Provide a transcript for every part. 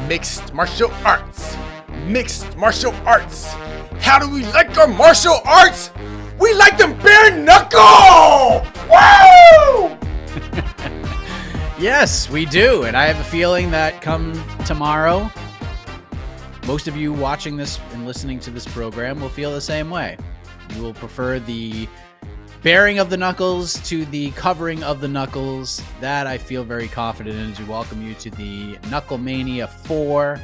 Mixed martial arts. Mixed martial arts. How do we like our martial arts? We like them bare knuckle! Woo! Yes, we do. And I have a feeling that come tomorrow, most of you watching this and listening to this program will feel the same way. You will prefer the bearing of the knuckles to the covering of the knuckles. That I feel very confident in as we welcome you to the KnuckleMania 4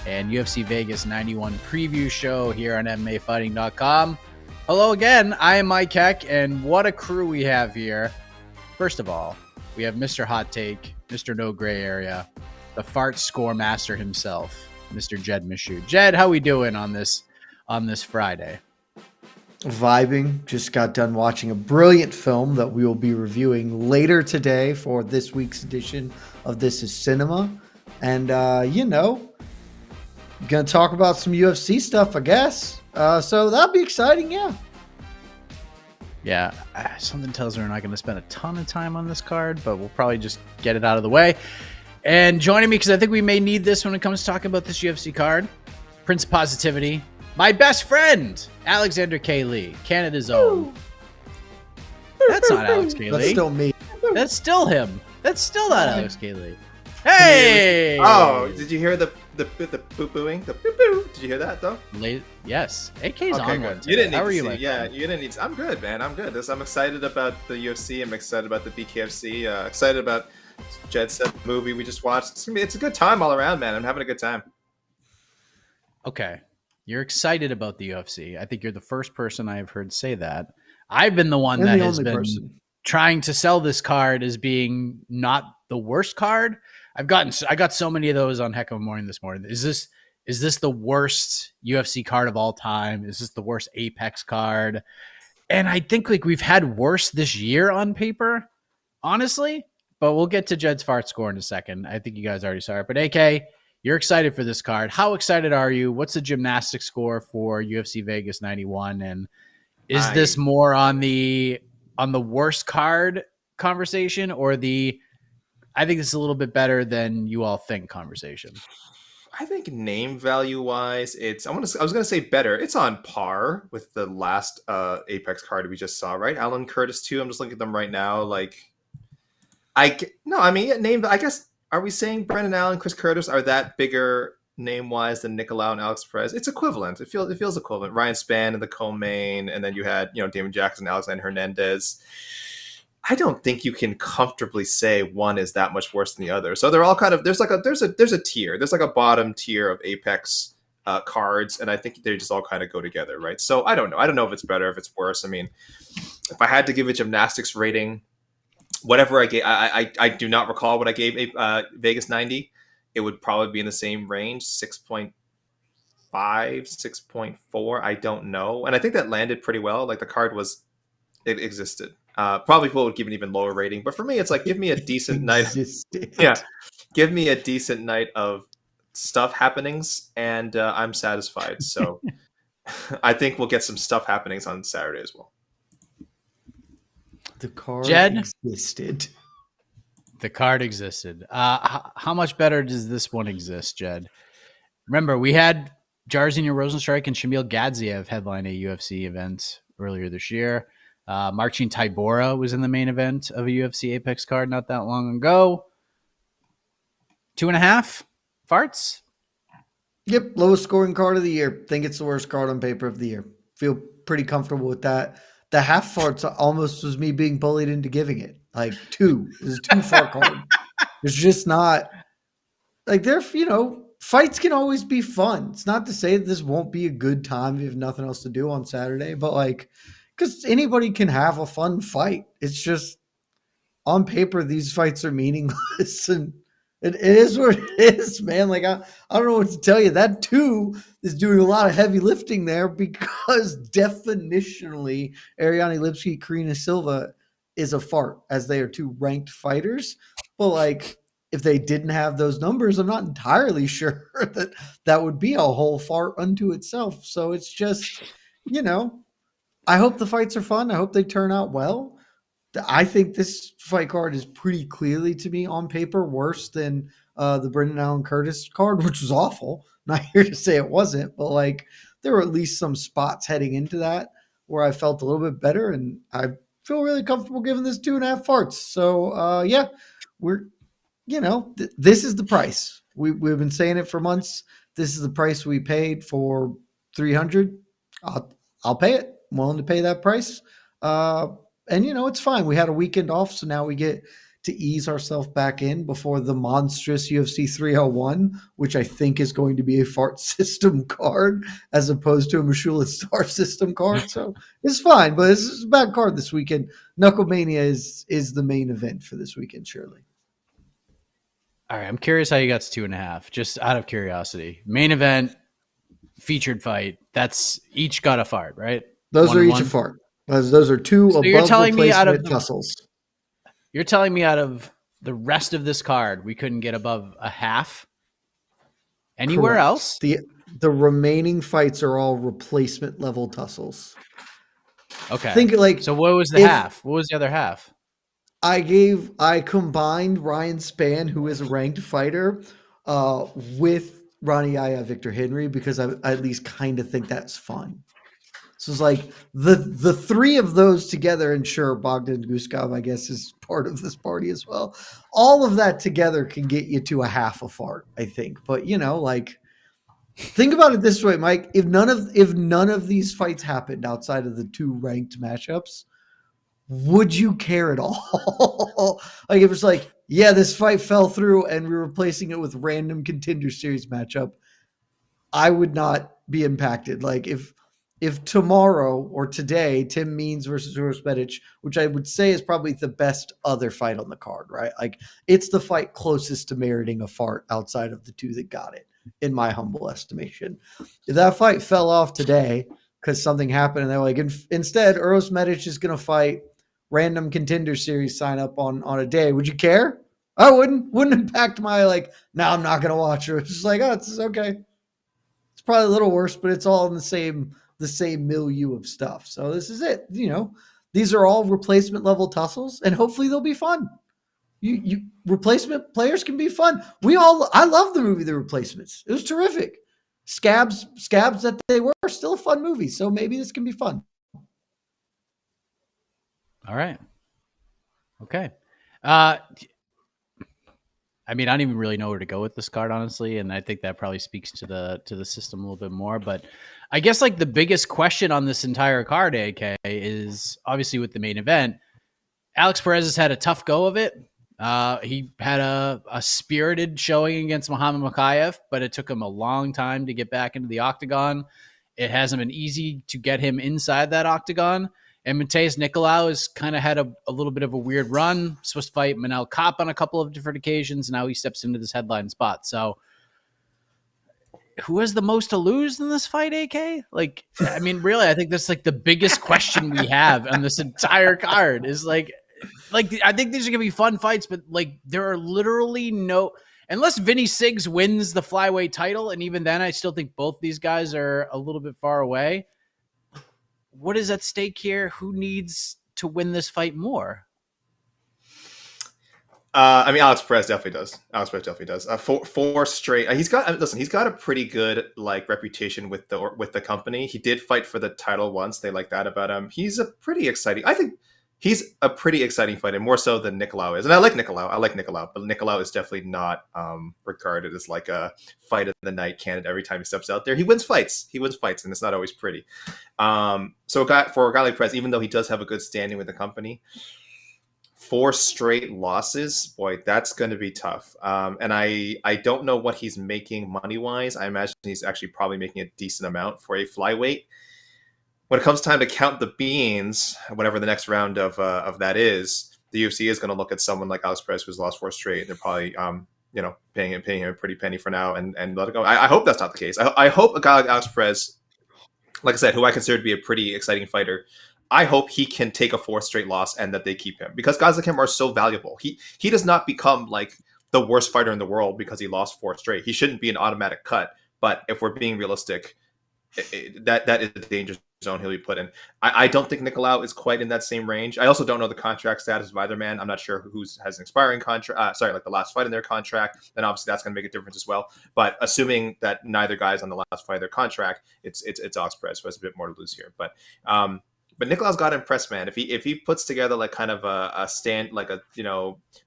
and UFC Vegas 91 preview show here on MMAfighting.com. Hello again, I am Mike Heck, and what a crew we have here. First of all, we have Mr. Hot Take, Mr. No Gray Area, the fart score master himself, Mr. Jed Meshew. Jed, how we doing on this Friday? Vibing. Just got done watching a brilliant film that we will be reviewing later today for this week's edition of This Is Cinema. And, going to talk about some UFC stuff, I guess. So that'll be exciting, yeah. Yeah, something tells me we're not going to spend a ton of time on this card, but we'll probably just get it out of the way. And joining me, because I think we may need this when it comes to talking about this UFC card, Prince of Positivity, my best friend, Alexander K. Lee, Canada's own. That's not Alex K. Lee. That's still me. That's still him. That's still not Alex K. Lee. Hey! Oh, did you hear the boo-booing? The boo-boo. Did you hear that, though? Yes. AK's on one today. You didn't need How are to you, see. Mike? Yeah, you didn't need to. I'm good, man. I'm good. I'm excited about the UFC. I'm excited about the BKFC. Excited about Jed said the movie we just watched. It's a good time all around, man. I'm having a good time. Okay. You're excited about the UFC. I think you're the first person I've heard say that. I've been the one that has been trying to sell this card as being not the worst card. I got so many of those on Heck of a Morning this morning. Is this the worst UFC card of all time? Is this the worst Apex card? And I think we've had worse this year on paper, honestly. But we'll get to Jed's fart score in a second. I think you guys already saw it. But AK, you're excited for this card. How excited are you? What's the gymnastics score for UFC Vegas 91? And is this more on the worst card conversation or the I think this is a little bit better than you all think conversation? I think name value wise, I was gonna say better. It's on par with the last Apex card we just saw, right? Alan Curtis too. I'm just looking at them right now. I guess, are we saying Brendan Allen, Chris Curtis are that bigger name wise than Nicolau and Alex Perez? It's equivalent. It feels equivalent. Ryan Spann and the co-main, and then you had Damon Jackson, Alexander Hernandez. I don't think you can comfortably say one is that much worse than the other. So they're all kind of there's a tier. There's like a bottom tier of Apex cards, and I think they just all kind of go together, right? So I don't know. I don't know if it's better, if it's worse. I mean, if I had to give a gymnastics rating, whatever I gave, I do not recall what I gave Vegas 90. It would probably be in the same range, 6.5, 6.4. I don't know, and I think that landed pretty well. Like the card it existed. Probably people would give an even lower rating, but for me, it's like give me a decent night. Give me a decent night of stuff happenings, and I'm satisfied. So I think we'll get some stuff happenings on Saturday as well. The card existed. The card existed. How much better does this one exist, Jed? Remember, we had Jairzinho Rozenstruik and Shamil Gadzhiev headline a UFC event earlier this year. Marcin Tybura was in the main event of a UFC Apex card not that long ago. 2.5 farts? Yep, lowest scoring card of the year. Think it's the worst card on paper of the year. Feel pretty comfortable with that. The half farts almost was me being bullied into giving it. Like 2. This is a 2 fart card. It's just not like fights can always be fun. It's not to say that this won't be a good time if you have nothing else to do on Saturday, but because anybody can have a fun fight. It's just on paper, these fights are meaningless, and it is what it is, man. I don't know what to tell you. That 2 is doing a lot of heavy lifting there because definitionally, Ariane Lipski, Karina Silva is a fart, as they are 2 ranked fighters. But if they didn't have those numbers, I'm not entirely sure that would be a whole fart unto itself. So it's just, I hope the fights are fun. I hope they turn out well. I think this fight card is pretty clearly, to me, on paper, worse than the Brendan Allen Curtis card, which was awful. Not here to say it wasn't, but like there were at least some spots heading into that where I felt a little bit better, and I feel really comfortable giving this 2.5 farts. So yeah, we're this is the price. We've been saying it for months. This is the price we paid for 300. I'll pay it. I'm willing to pay that price. And it's fine. We had a weekend off, so now we get to ease ourselves back in before the monstrous UFC 301, which I think is going to be a fart system card as opposed to a Mashula Star system card. So it's fine, but this is a bad card this weekend. KnuckleMania is the main event for this weekend, surely. All right, I'm curious how you got to 2.5, just out of curiosity. Main event, featured fight, that's each got a fart, right? Those are each a fart. Those are two so above replacement tussles. You're telling me out of the rest of this card, we couldn't get above a half anywhere Correct. else? The remaining fights are all replacement level tussles. Okay. Think so what was the half? What was the other half? I combined Ryan Spann, who is a ranked fighter, with Ronnie Yaya, Victor Henry, because I at least kind of think that's fun. So it's like the three of those together, and sure, Bogdan Guskov, I guess, is part of this party as well. All of that together can get you to a half a fart, I think. But think about it this way, Mike. If none of these fights happened outside of the two ranked matchups, would you care at all? Like if it's like, yeah, this fight fell through and we're replacing it with random contender series matchup, I would not be impacted. Like if tomorrow or today, Tim Means versus Uros Medic, which I would say is probably the best other fight on the card, right? Like it's the fight closest to meriting a fart outside of the two that got it, in my humble estimation. If that fight fell off today because something happened and they're like, instead, Uros Medic is going to fight random contender series sign up on a day, would you care? I wouldn't impact my no, I'm not going to watch it. It's just like, oh, it's okay. It's probably a little worse, but it's all in the same milieu of stuff. So this is it. These are all replacement level tussles, and hopefully they'll be fun. You replacement players can be fun. I love the movie The Replacements. It was terrific. Scabs that they were, still a fun movie. So maybe this can be fun. All right. Okay. I don't even really know where to go with this card, honestly, and I think that probably speaks to the system a little bit more. But I guess the biggest question on this entire card, AK, is obviously with the main event. Alex Perez has had a tough go of it. He had a spirited showing against Muhammad Mokaev, but it took him a long time to get back into the octagon. It hasn't been easy to get him inside that octagon. And Matheus Nicolau has kind of had a little bit of a weird run. Supposed to fight Manel Kopp on a couple of different occasions. Now he steps into this headline spot. So who has the most to lose in this fight, AK? Really, I think that's the biggest question we have on this entire card is I think these are going to be fun fights, but there are literally no, unless Vinny Siggs wins the flyweight title. And even then I still think both these guys are a little bit far away. What is at stake here? Who needs to win this fight more? Alex Perez definitely does. Four straight. He's got a pretty good reputation with the company. He did fight for the title once. They like that about him. He's a pretty exciting. I think he's a pretty exciting fighter, more so than Nicolau is. And I like Nicolau, but Nicolau is definitely not regarded as a fight of the night candidate every time he steps out there. He wins fights, and it's not always pretty. So for a guy like Perez, even though he does have a good standing with the company, 4 straight losses, boy, that's going to be tough. And I don't know what he's making money-wise. I imagine he's actually probably making a decent amount for a flyweight. When it comes time to count the beans, whenever the next round of that is, the UFC is going to look at someone like Alex Perez who's lost 4 straight. They're probably paying him a pretty penny for now and let it go. I hope that's not the case. I hope a guy like Alex Perez, like I said, who I consider to be a pretty exciting fighter, I hope he can take a 4th straight loss and that they keep him, because guys like him are so valuable. He does not become the worst fighter in the world because he lost 4 straight. He shouldn't be an automatic cut. But if we're being realistic, that is a dangerous zone he'll be put in. I don't think Nicolau is quite in that same range. I also don't know the contract status of either man. I'm not sure who has an expiring contract. Like the last fight in their contract. Then obviously that's going to make a difference as well. But assuming that neither guy's on the last fight of their contract, it's Ox Perez, who has a bit more to lose here. But Nicolau's got to impress, man. If he puts together like kind of a stand, like a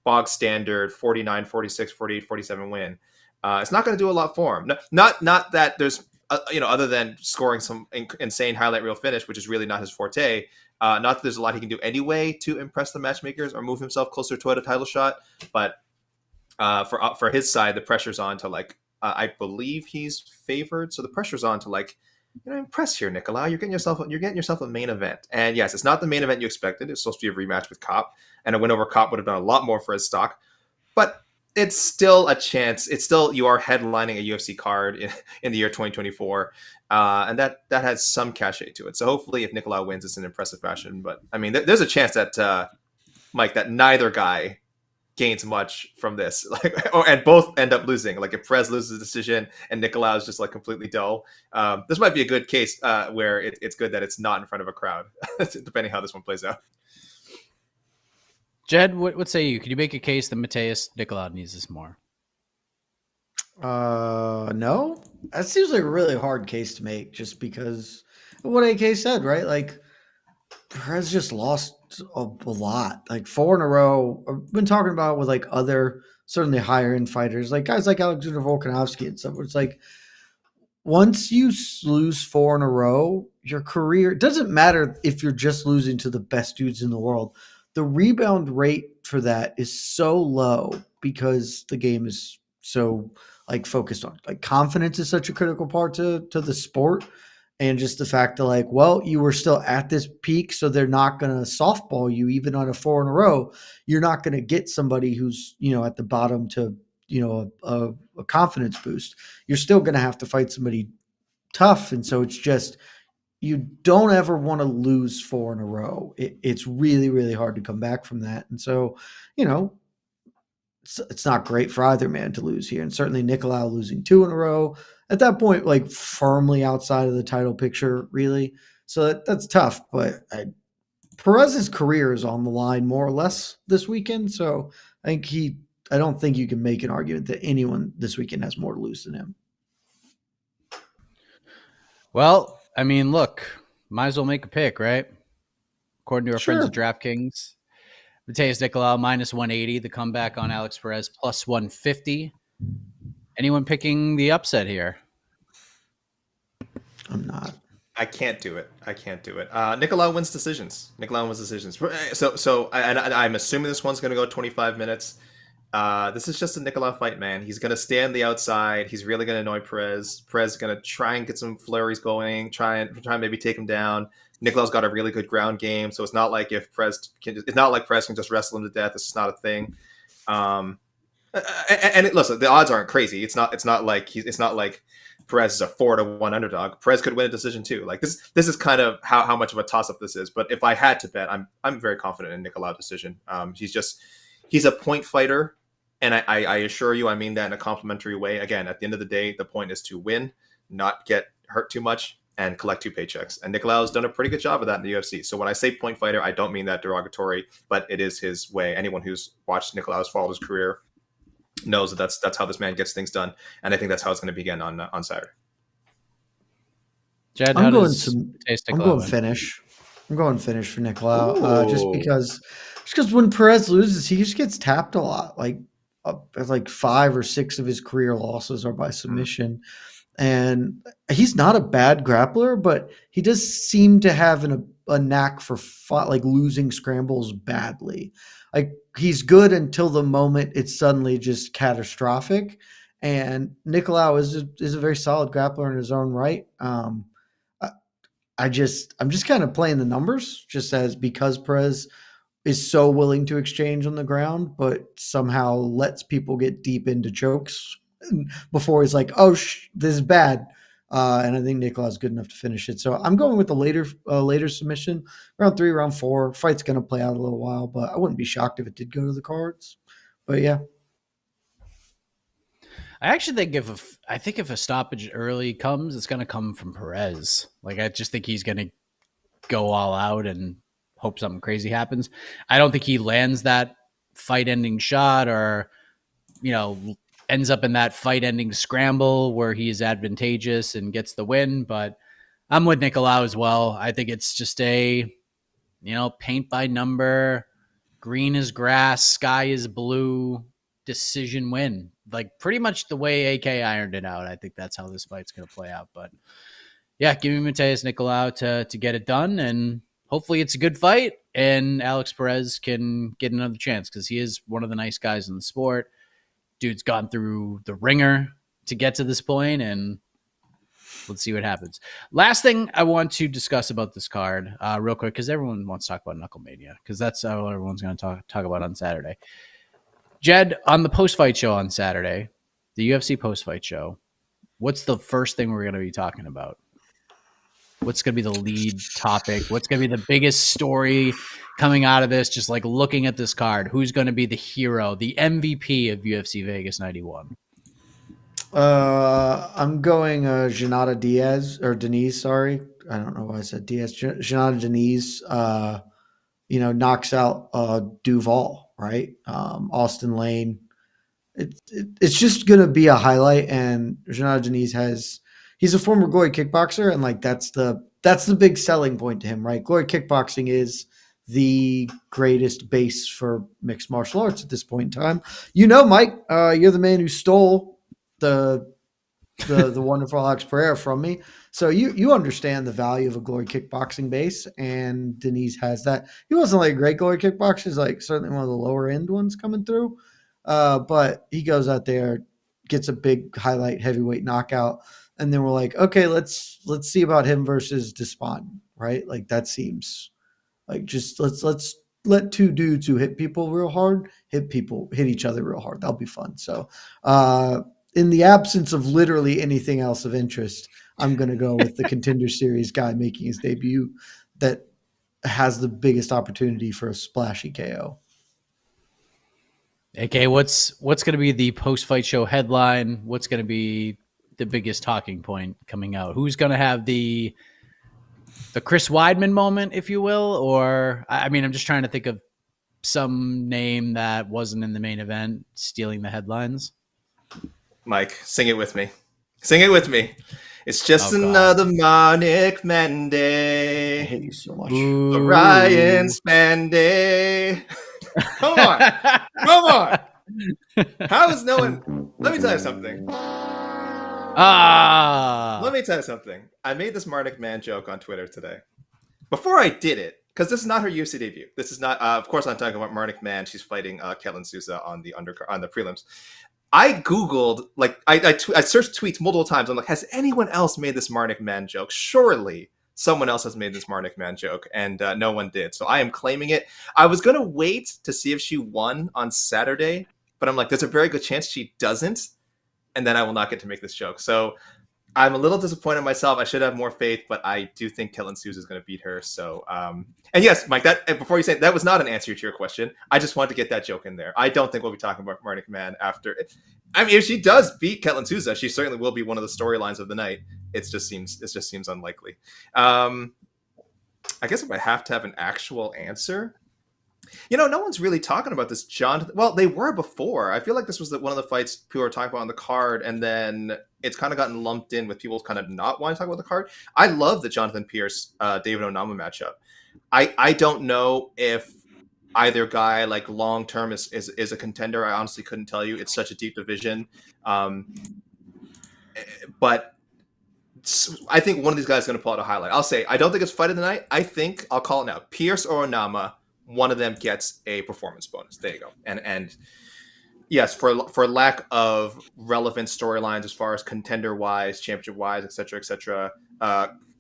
bog standard 49, 46, 48, 47 win, it's not going to do a lot for him. Not that there's other than scoring some insane highlight reel finish, which is really not his forte. Not that there's a lot he can do anyway to impress the matchmakers or move himself closer to a title shot. But for his side, the pressure's on to I believe he's favored, so the pressure's on to impress here, Nicolau. You're getting yourself a main event. And yes, it's not the main event you expected. It's supposed to be a rematch with Kopp, and a win over Kopp would have done a lot more for his stock. But it's still a chance. It's still, you are headlining a UFC card in the year 2024. And that has some cachet to it. So hopefully if Nicolau wins, it's in impressive fashion. But I mean, there's a chance that, Mike, that neither guy gains much from this, and both end up losing. Like if Perez loses the decision and Nicolau is just completely dull, this might be a good case where it's good that it's not in front of a crowd, depending how this one plays out. Jed, what say you? Can you make a case that Matheus Nicolau needs this more? No. That seems like a really hard case to make, just because of what AK said, right? Perez just lost a lot, 4 in a row. I've been talking about with other certainly higher end fighters, guys like Alexander Volkanovski and stuff. Where it's once you lose 4 in a row, your career, it doesn't matter if you're just losing to the best dudes in the world. The rebound rate for that is so low because the game is so focused on confidence is such a critical part to the sport. And just the fact that you were still at this peak, so they're not going to softball you even on a 4 in a row. You're not going to get somebody who's, at the bottom to, a confidence boost. You're still going to have to fight somebody tough. And so it's just, you don't ever want to lose 4 in a row. It's really, really hard to come back from that. And so, it's not great for either man to lose here. And certainly Nicolau losing 2 in a row at that point, firmly outside of the title picture, really. So that's tough. But Perez's career is on the line more or less this weekend. So I don't think you can make an argument that anyone this weekend has more to lose than him. Well, I mean, look, might as well make a pick, right? According to our friends at DraftKings, Matheus Nicolau minus 180, the comeback on Alex Perez plus 150. Anyone picking the upset here? I'm not. I can't do it. Nicolau wins decisions. So I'm assuming this one's going to go 25 minutes. This is just a Nicolau fight, man. He's going to stand the outside. He's really going to annoy Perez. Perez is going to try and get some flurries going, try and maybe take him down. Nicolau's got a really good ground game, so it's not like Perez can just wrestle him to death. This is not a thing. Listen, the odds aren't crazy. It's not like Perez is a 4-1 underdog. Perez could win a decision too. This is kind of how much of a toss up this is. But if I had to bet, I'm very confident in Nicolau decision. He's a point fighter, and I assure you, I mean that in a complimentary way. Again, at the end of the day, the point is to win, not get hurt too much, and collect 2 paychecks. And Nicolau has done a pretty good job of that in the UFC. So when I say point fighter, I don't mean that derogatory, but it is his way. Anyone who's watched Nicolau's followed his career knows that that's how this man gets things done. And I think that's how it's going to begin on Saturday. Jed, I'm going finish. I'm going finish for Nicolau, just because when Perez loses, he just gets tapped a lot. 5 or 6 of his career losses are by submission. And he's not a bad grappler, but he does seem to have a knack for losing scrambles badly. He's good until the moment it's suddenly just catastrophic. And Nicolau is a very solid grappler in his own right. I'm just kind of playing the numbers, because Perez is so willing to exchange on the ground, but somehow lets people get deep into chokes before he's like, oh, this is bad. And I think Nicolau is good enough to finish it. So I'm going with the later submission, round 3, round 4. Fight's going to play out a little while, but I wouldn't be shocked if it did go to the cards. But yeah. I actually think if a stoppage early comes, it's going to come from Perez. I just think he's going to go all out and hope something crazy happens. I don't think he lands that fight-ending shot or, ends up in that fight-ending scramble where he is advantageous and gets the win. But I'm with Nicolau as well. I think it's just a, paint by number, green is grass, sky is blue, decision win. Like pretty much the way AK ironed it out. I think that's how this fight's going to play out. But yeah, give me Matheus Nicolau to get it done. And hopefully it's a good fight and Alex Perez can get another chance because he is one of the nice guys in the sport. Dude's gone through the ringer to get to this point, and let's see what happens. Last thing I want to discuss about this card real quick, because everyone wants to talk about KnuckleMania, because that's how everyone's going to talk about on Saturday. Jed, on the post-fight show on Saturday, the UFC post-fight show, what's the first thing we're going to be talking about? What's going to be the lead topic? What's going to be the biggest story coming out of this? Just like looking at this card, who's going to be the hero, the MVP of UFC Vegas 91? I'm going Denise. Sorry, I don't know why I said Diaz. Janata Denise. Knocks out Duval. Right, Austin Lane. It's just gonna be a highlight, and Janata Denise he's a former glory kickboxer, and like that's the big selling point to him, right? Glory kickboxing is the greatest base for mixed martial arts at this point in time. Mike, you're the man who stole the wonderful Alex Pereira from me. So you understand the value of a glory kickboxing base, and Denise has that. He wasn't like a great glory kickboxer. He's like certainly one of the lower end ones coming through. But he goes out there, gets a big highlight heavyweight knockout. And then we're like, okay, let's see about him versus Despond, right? Like that seems like just let's let two dudes who hit people real hard hit each other real hard. That'll be fun. So in the absence of literally anything else of interest, I'm going to go with the Contender Series guy making his debut that has the biggest opportunity for a splashy KO. AK, what's going to be the post-fight show headline? What's going to be the biggest talking point coming out? Who's going to have the Chris Weidman moment, if you will? Or, I'm just trying to think of some name that wasn't in the main event stealing the headlines. Mike, sing it with me. Sing it with me. It's just another Marnik Man day. I hate you so much. Ryan Spanday. Come on. How is no one? Let me tell you something. Let me tell you something. I made this Marnik Man joke on Twitter today. Before I did it, because this is not her UFC debut. This is not. Of course, I'm talking about Marnik Man. She's fighting Ketlin Souza on the prelims. I Googled, I searched tweets multiple times. I'm like, has anyone else made this Marnik Man joke? Surely someone else has made this Marnik Man joke, and no one did. So I am claiming it. I was going to wait to see if she won on Saturday, but I'm like, there's a very good chance she doesn't, and then I will not get to make this joke. So I'm a little disappointed in myself. I should have more faith, but I do think Ketlin Souza is going to beat her. So, and yes, Mike, before you say that was not an answer to your question. I just wanted to get that joke in there. I don't think we'll be talking about Marnik Man after. If she does beat Ketlin Souza, she certainly will be one of the storylines of the night. It just seems unlikely. I guess if I have to have an actual answer, no one's really talking about this Jonathan. Well, they were before. I feel like this was one of the fights people were talking about on the card, and then it's kind of gotten lumped in with people kind of not wanting to talk about the card. I love the Jonathan Pierce, David Onama matchup. I don't know if either guy long term is a contender. I honestly couldn't tell you. It's such a deep division, but I think one of these guys is going to pull out a highlight. I'll say I don't think it's fight of the night. I think I'll call it now. Pierce or Onama. One of them gets a performance bonus. There you go. And yes, for lack of relevant storylines as far as contender wise, championship wise, et cetera,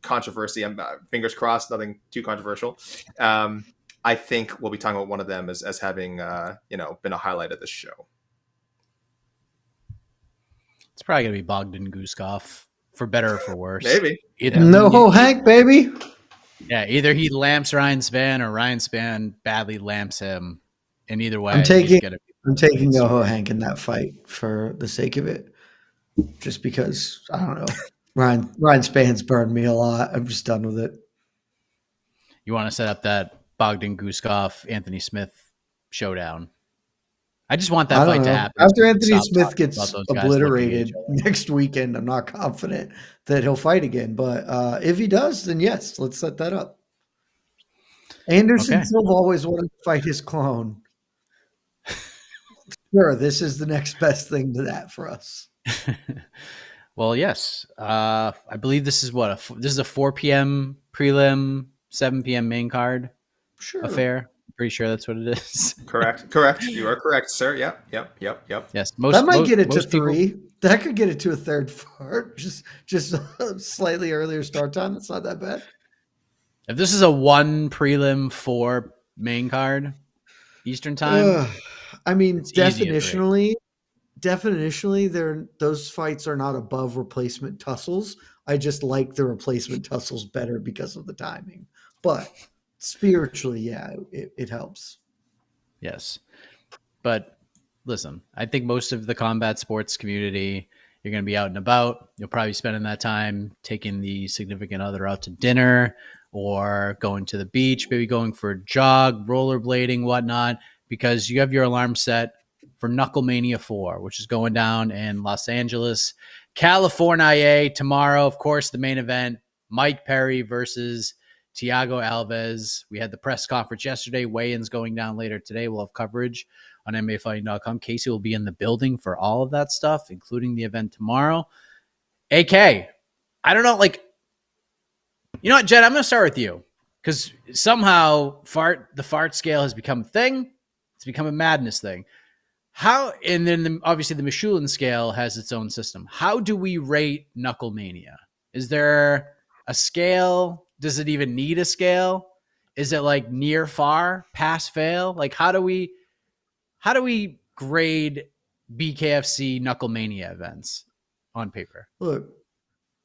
controversy. I'm fingers crossed, nothing too controversial. I think we'll be talking about one of them as having been a highlight of this show. It's probably gonna be Bogdan Guskov, for better or for worse. Maybe. Hank, baby. Yeah, either he lamps Ryan Spann or Ryan Spann badly lamps him. And either way, I'm taking Hank in that fight for the sake of it. Just because, I don't know. Ryan Spann's burned me a lot. I'm just done with it. you want to set up that Bogdan Guskov, Anthony Smith showdown. I just want that fight to happen. After Anthony Smith gets obliterated next weekend, I'm not confident that he'll fight again. But if he does, then yes, let's set that up. Anderson Silva always wanted to fight his clone. Sure, this is the next best thing to that for us. Well, yes. I believe this is this is a 4 p.m. prelim, 7 p.m. main card affair. I'm pretty sure that's what it is. Correct. You are correct, sir. Yep. Yes. That might get it to 3. That could get it to a third part. Just a slightly earlier start time. It's not that bad. If this is a 1 prelim 4 main card Eastern time, I mean, definitionally, those fights are not above replacement tussles. I just like the replacement tussles better because of the timing. But spiritually, yeah, it helps. Yes. But listen, I think most of the combat sports community, you're going to be out and about. You'll probably spending that time taking the significant other out to dinner or going to the beach, maybe going for a jog, rollerblading, whatnot, because you have your alarm set for KnuckleMania 4, which is going down in Los Angeles, California tomorrow. Of course, the main event, Mike Perry versus Thiago Alves. We had the press conference yesterday. Weigh-ins going down later today. We'll have coverage on MMAfighting.com. Casey will be in the building for all of that stuff, including the event tomorrow. AK, I don't know, you know what, Jed, I'm going to start with you because somehow the fart scale has become a thing. It's become a madness thing. How, and then obviously the Michelin scale has its own system. How do we rate KnuckleMania? Is there a scale? Does it even need a scale? Is it like near, far, pass, fail? How do we grade BKFC KnuckleMania events on paper? Look,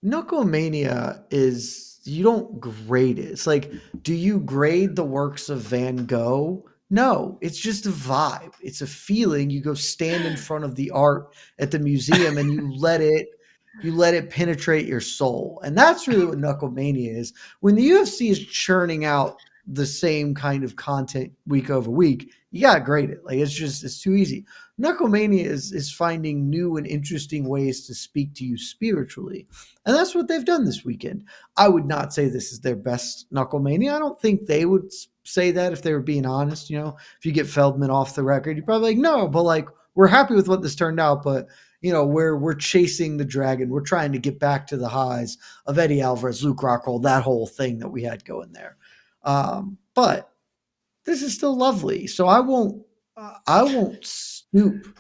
KnuckleMania is, you don't grade it. It's like, do you grade the works of Van Gogh? No, it's just a vibe. It's a feeling. You go stand in front of the art at the museum and you let it penetrate your soul. And that's really what KnuckleMania is. When the UFC is churning out the same kind of content week over week, you got to grade it. It's too easy. KnuckleMania is finding new and interesting ways to speak to you spiritually. And that's what they've done this weekend. I would not say this is their best KnuckleMania. I don't think they would say that if they were being honest. If you get Feldman off the record, you're probably like, no, but we're happy with what this turned out. But, we're chasing the dragon. We're trying to get back to the highs of Eddie Alvarez, Luke Rockhold, that whole thing that we had going there. But this is still lovely. So I won't stoop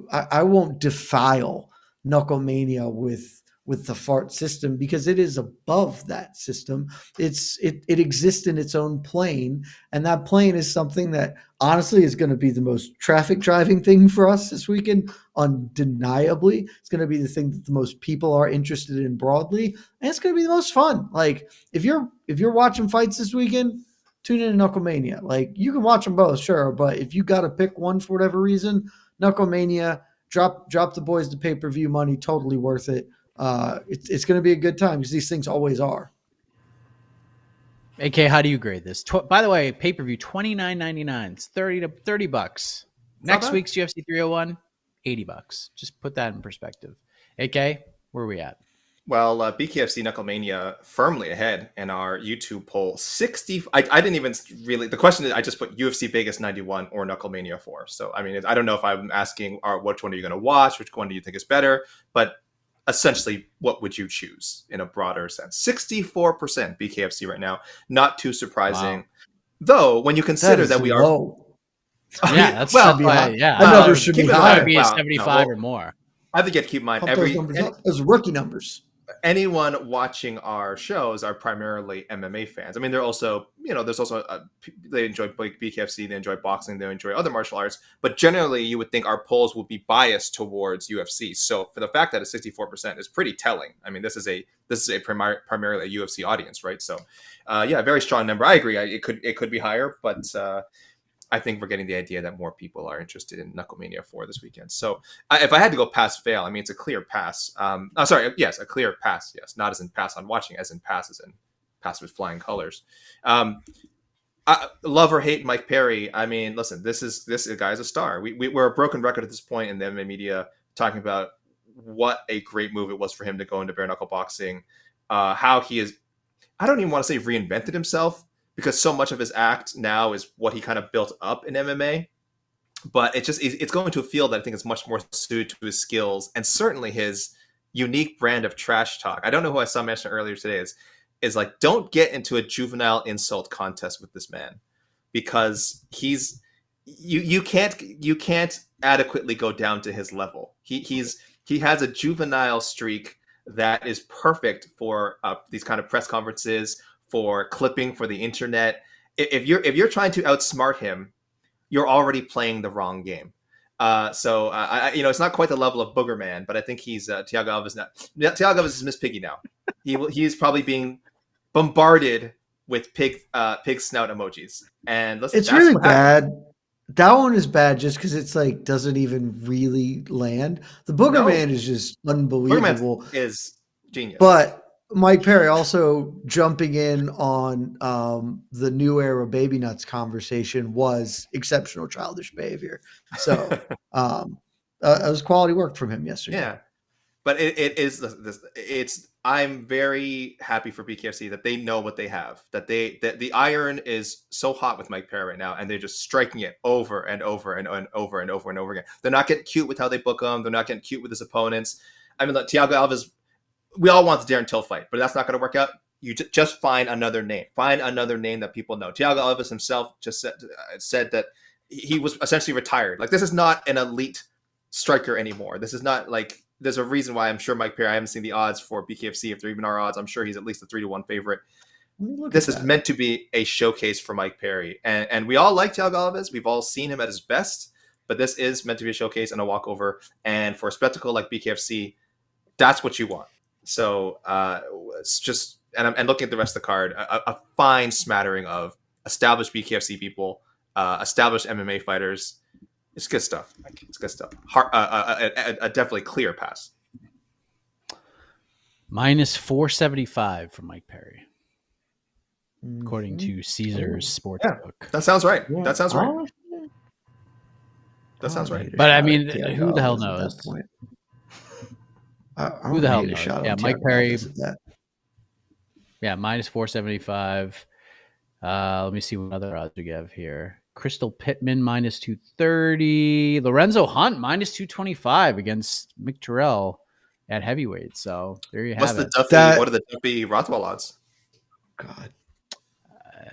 I won't defile KnuckleMania with the fart system because it is above that system. It exists in its own plane, and that plane is something that honestly is going to be the most traffic driving thing for us this weekend. Undeniably, it's going to be the thing that the most people are interested in broadly, and it's going to be the most fun. If you're watching fights this weekend, tune in to KnuckleMania. You can watch them both, sure, but if you got to pick one for whatever reason, KnuckleMania, drop the boys the pay-per-view money, totally worth it. It's going to be a good time because these things always are. AK, how do you grade this? By the way, pay-per-view $29.99. It's $30. Next week's UFC 301, $80. Just put that in perspective. AK, where are we at? Well, BKFC KnuckleMania firmly ahead in our YouTube poll. 60. I didn't even really. The question is, I just put UFC Vegas 91 or KnuckleMania 4. So I mean, I don't know if I'm asking, which one are you going to watch? Which one do you think is better? But essentially, what would you choose in a broader sense? 64% BKFC right now. Not too surprising, though. When you consider that we low. Are, yeah, that's well, that number should be higher. Be 75 or more. I think you have to keep in mind those rookie numbers. Anyone watching our shows are primarily MMA fans. I mean, they're also, there's also they enjoy BKFC, they enjoy boxing, they enjoy other martial arts. But generally, you would think our polls would be biased towards UFC. So for the fact that it's 64% is pretty telling. I mean, this is a primarily a UFC audience, right? So, very strong number. I agree. It could be higher, but I think we're getting the idea that more people are interested in KnuckleMania 4 this weekend. So if I had to go pass fail, I mean, it's a clear pass. A clear pass. Yes, not as in pass on watching, as in pass as in pass with flying colors. Love or hate Mike Perry. I mean, listen, this guy's a star. We're a broken record at this point in the MMA media talking about what a great move it was for him to go into bare knuckle boxing. How he is, I don't even want to say reinvented himself, because so much of his act now is what he kind of built up in MMA. But it's going to a field that I think is much more suited to his skills and certainly his unique brand of trash talk. I don't know who I saw mention earlier today is like, don't get into a juvenile insult contest with this man, because you can't adequately go down to his level. He has a juvenile streak that is perfect for these kind of press conferences, for clipping for the internet. If you're trying to outsmart him, you're already playing the wrong game. So it's not quite the level of Booger Man, but I think he's Thiago Alves now. Thiago Alves is Miss Piggy now. He's probably being bombarded with pig snout emojis, and listen, it's really bad. That one is bad just because it's like doesn't even really land. The Booger Man is just unbelievable. Booger Man is genius. But Mike Perry also jumping in on the new era baby nuts conversation was exceptional childish behavior. So it was quality work from him yesterday. Yeah, but it's I'm very happy for BKFC that they know what they have. That the iron is so hot with Mike Perry right now, and they're just striking it over and over and over and over and over again. They're not getting cute with how they book them. They're not getting cute with his opponents. I mean, like Thiago Alves, we all want the Darren Till fight, but that's not going to work out. You just find another name. Find another name that people know. Thiago Alves himself just said that he was essentially retired. Like, this is not an elite striker anymore. This is not like, there's a reason why I'm sure Mike Perry, I haven't seen the odds for BKFC, if there even are odds. I'm sure he's at least a 3-1 favorite. This is meant to be a showcase for Mike Perry. And we all like Thiago Alves. We've all seen him at his best, but this is meant to be a showcase and a walkover. And for a spectacle like BKFC, that's what you want. So it's just, and looking at the rest of the card, a fine smattering of established BKFC people, established MMA fighters. It's good stuff. It's good stuff. A definitely clear pass. Minus 475 from Mike Perry, according to Caesar's Sportsbook. Yeah, that sounds right. Yeah. That sounds right. That sounds right. But I mean, who the hell knows? Who the hell knows? Yeah, Mike Perry. Yeah, minus 475. Let me see what other odds we have here. Crystal Pittman minus 230. Lorenzo Hunt minus 225 against Mick Terrell at heavyweight. So there you have it. What are the Duffee Rothwell odds? God.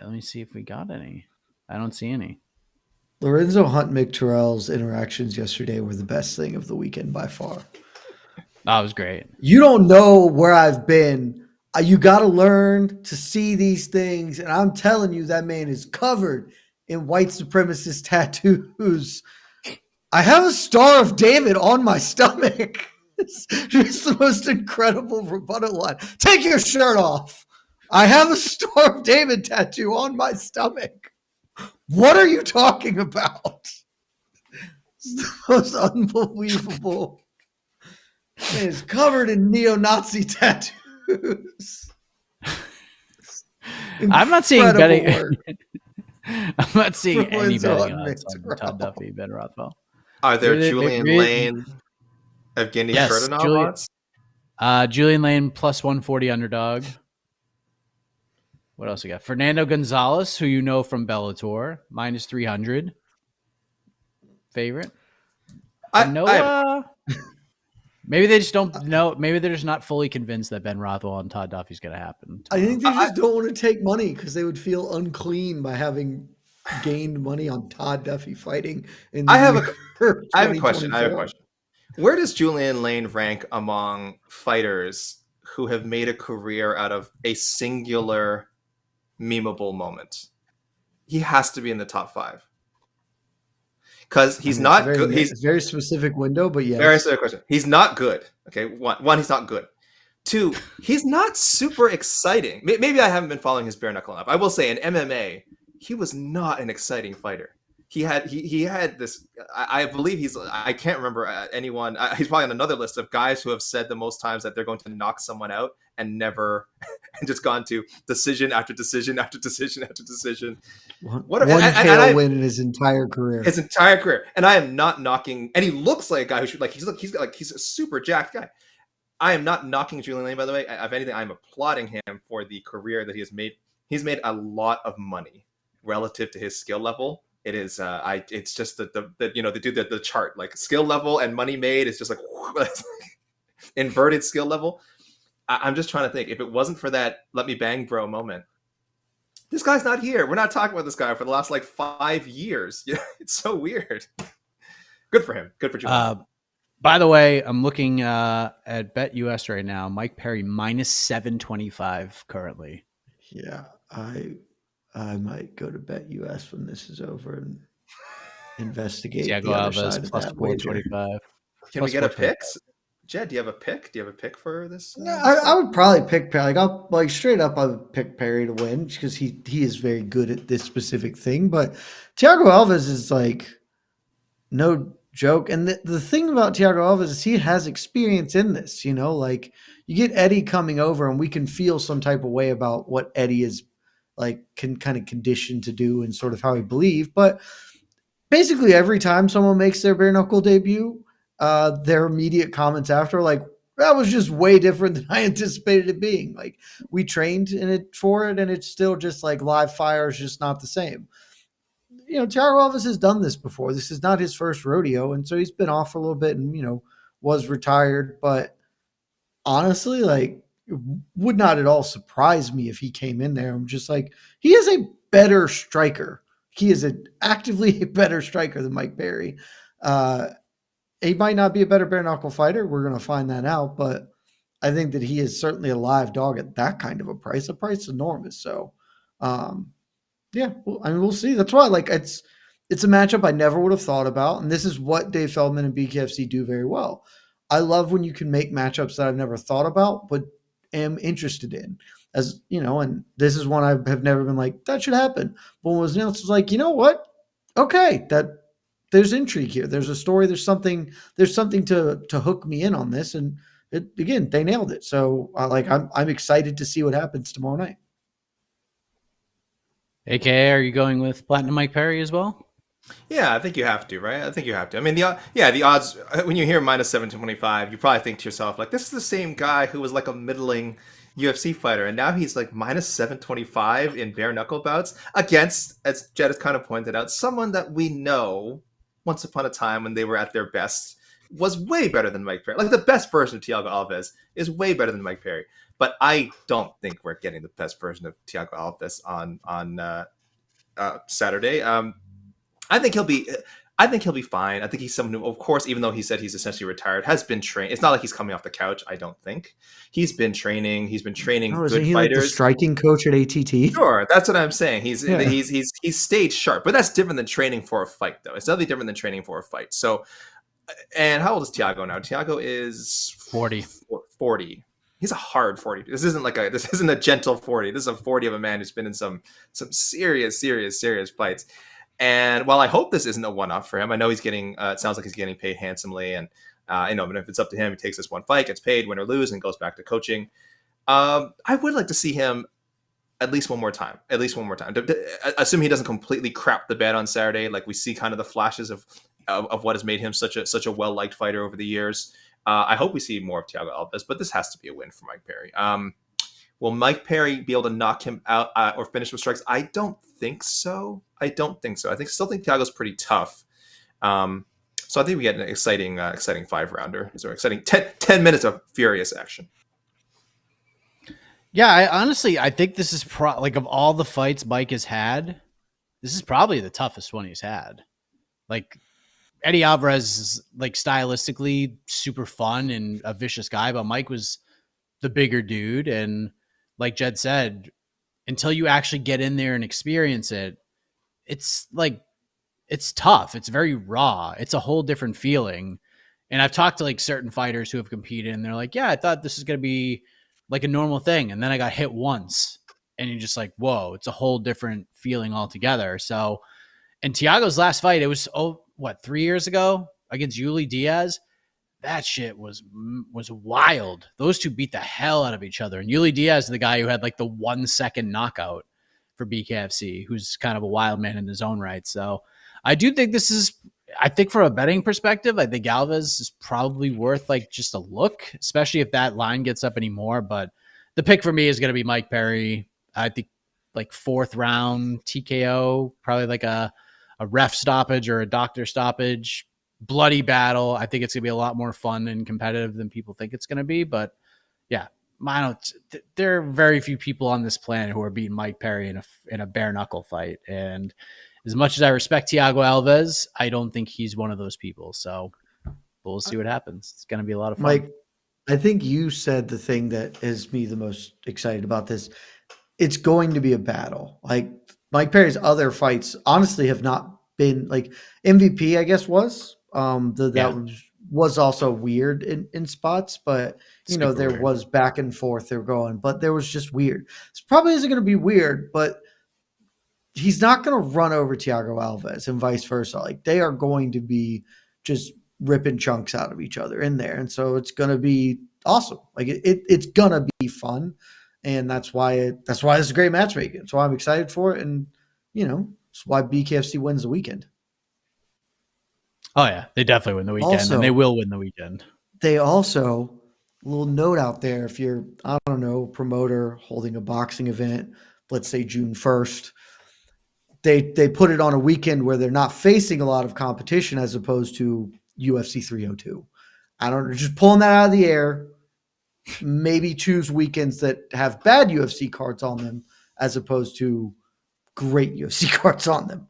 Let me see if we got any. I don't see any. Lorenzo Hunt, Mick Terrell's interactions yesterday were the best thing of the weekend by far. That was great. You don't know where I've been. You got to learn to see these things. And I'm telling you, that man is covered in white supremacist tattoos. I have a Star of David on my stomach. It's just the most incredible rebuttal line. Take your shirt off. I have a Star of David tattoo on my stomach. What are you talking about? It's the most unbelievable. Man is covered in neo-Nazi tattoos. I'm not seeing betting. I'm not seeing any betting odds on Todd Duffee, Ben Rothwell. Are there Julian Lane, Evgeny Ferdinand odds? Julian Lane plus 140 underdog. What else we got? Fernando Gonzalez, who you know from Bellator, minus 300 favorite. Maybe they just don't know. Maybe they're just not fully convinced that Ben Rothwell and Todd Duffee is going to happen. I think they just don't want to take money because they would feel unclean by having gained money on Todd Duffee fighting. I have a question. Where does Julian Lane rank among fighters who have made a career out of a singular memeable moment? He has to be in the top 5. Because he's not good. He's a very specific window, but yeah. Very specific question. He's not good. Okay, one, he's not good. 2, he's not super exciting. Maybe I haven't been following his bare knuckle enough. I will say in MMA, he was not an exciting fighter. he had this. I believe I can't remember anyone. He's probably on another list of guys who have said the most times that they're going to knock someone out and never, and just gone to decision after decision after decision after decision. One KO win in his entire career. His entire career, and I am not knocking. And he looks like a guy who should he's a super jacked guy. I am not knocking Julian Lane, by the way. If anything, I'm applauding him for the career that he has made. He's made a lot of money relative to his skill level. It is, it's just the chart, like skill level and money made is just like inverted skill level. I'm just trying to think, if it wasn't for that "let me bang bro" moment, this guy's not here. We're not talking about this guy for the last like 5 years. It's so weird. Good for him. Good for Julian. By the way, I'm looking at BetUS right now. Mike Perry minus 725 currently. Yeah, I might go to BetUS when this is over and investigate Thiago the other Alves side of plus that 425. Can we get a pick? Jed, do you have a pick? Do you have a pick for this? No, I would probably pick Perry. Like straight up, I would pick Perry to win because he is very good at this specific thing. But Thiago Alves is like no joke. And the thing about Thiago Alves is he has experience in this. Like you get Eddie coming over, and we can feel some type of way about what Eddie is like kind of conditioned to do and sort of how he believe. But basically every time someone makes their bare knuckle debut, their immediate comments after like, that was just way different than I anticipated it being. Like we trained in it for it, and it's still just like live fire is just not the same. Thiago Alves has done this before. This is not his first rodeo. And so he's been off for a little bit and, was retired. But honestly, like, it would not at all surprise me if he came in there. I'm just like, he is a better striker. He is actively a better striker than Mike Perry. He might not be a better bare knuckle fighter. We're going to find that out. But I think that he is certainly a live dog at that kind of a price. The price is enormous. So, yeah, well, I mean, we'll see. That's why, like, it's a matchup I never would have thought about, and this is what Dave Feldman and BKFC do very well. I love when you can make matchups that I've never thought about, but am interested in. And this is one I have never been like, that should happen. But when it was announced, it was like, you know what? Okay, that there's intrigue here. There's a story. There's something to hook me in on this, and again, they nailed it. So, I'm excited to see what happens tomorrow night. AKA, are you going with Platinum Mike Perry as well? Yeah, I think you have to, right? I think you have to. I mean, the odds, when you hear minus 725, you probably think to yourself, like, this is the same guy who was like a middling UFC fighter, and now he's like minus 725 in bare knuckle bouts against, as Jed has kind of pointed out, someone that we know once upon a time when they were at their best was way better than Mike Perry. Like, the best version of Thiago Alves is way better than Mike Perry. But I don't think we're getting the best version of Thiago Alves on Saturday. I think he'll be fine. I think he's someone who, of course, even though he said he's essentially retired, has been trained. It's not like he's coming off the couch. I don't think he's been training. He's been training good isn't he fighters. Like the striking coach at ATT. Sure, that's what I'm saying. He's stayed sharp, but that's different than training for a fight, though. It's definitely different than training for a fight. So, and how old is Thiago now? Thiago is 40. 40. He's a hard 40. This isn't a gentle 40. This is a 40 of a man who's been in some serious fights. And while I hope this isn't a one-off for him, I know he's getting. It sounds like he's getting paid handsomely, and but if it's up to him, he takes this one fight, gets paid, win or lose, and goes back to coaching. I would like to see him at least one more time. Assume he doesn't completely crap the bed on Saturday, like we see kind of the flashes of what has made him such a well-liked fighter over the years. I hope we see more of Thiago Alves, but this has to be a win for Mike Perry. Will Mike Perry be able to knock him out or finish with strikes? I don't think so. I still think Thiago's pretty tough. So I think we get an exciting 5-rounder. So exciting 10 minutes of furious action. Yeah, I think this is of all the fights Mike has had, this is probably the toughest one he's had. Like, Eddie Alvarez is like stylistically super fun and a vicious guy, but Mike was the bigger dude. And like Jed said, until you actually get in there and experience it, it's tough. It's very raw. It's a whole different feeling. And I've talked to like certain fighters who have competed, and they're like, yeah, I thought this is going to be like a normal thing. And then I got hit once, and you're just like, whoa, it's a whole different feeling altogether. So And Thiago's last fight, it was 3 years ago against Yuli Diaz. That shit was wild. Those two beat the hell out of each other. And Yuli Diaz is the guy who had like the 1 second knockout for BKFC, who's kind of a wild man in his own right. So I do think I think from a betting perspective, I think Alves is probably worth like just a look, especially if that line gets up anymore. But the pick for me is going to be Mike Perry. I think like 4th round TKO, probably like a ref stoppage or a doctor stoppage, bloody battle. I think it's going to be a lot more fun and competitive than people think it's going to be. But yeah, there are very few people on this planet who are beating Mike Perry in a bare knuckle fight. And as much as I respect Thiago Alves, I don't think he's one of those people. So we'll see what happens. It's going to be a lot of fun. Mike, I think you said the thing that is me the most excited about this. It's going to be a battle. Like Mike Perry's other fights honestly have not been like MVP, I guess was. Was also weird in spots, but there weird. Was back and forth they're going, but there was just weird. This probably isn't going to be weird, but he's not going to run over Thiago Alves and vice versa. Like they are going to be just ripping chunks out of each other in there. And so it's going to be awesome. Like it's going to be fun. And that's why this is great matchmaking. That's why I'm excited for it. And, it's why BKFC wins the weekend. Oh, yeah. They definitely win the weekend, and they will win the weekend. They also, a little note out there, if you're, I don't know, promoter holding a boxing event, let's say June 1st, they put it on a weekend where they're not facing a lot of competition as opposed to UFC 302. I don't know, just pulling that out of the air. Maybe choose weekends that have bad UFC cards on them as opposed to great UFC cards on them.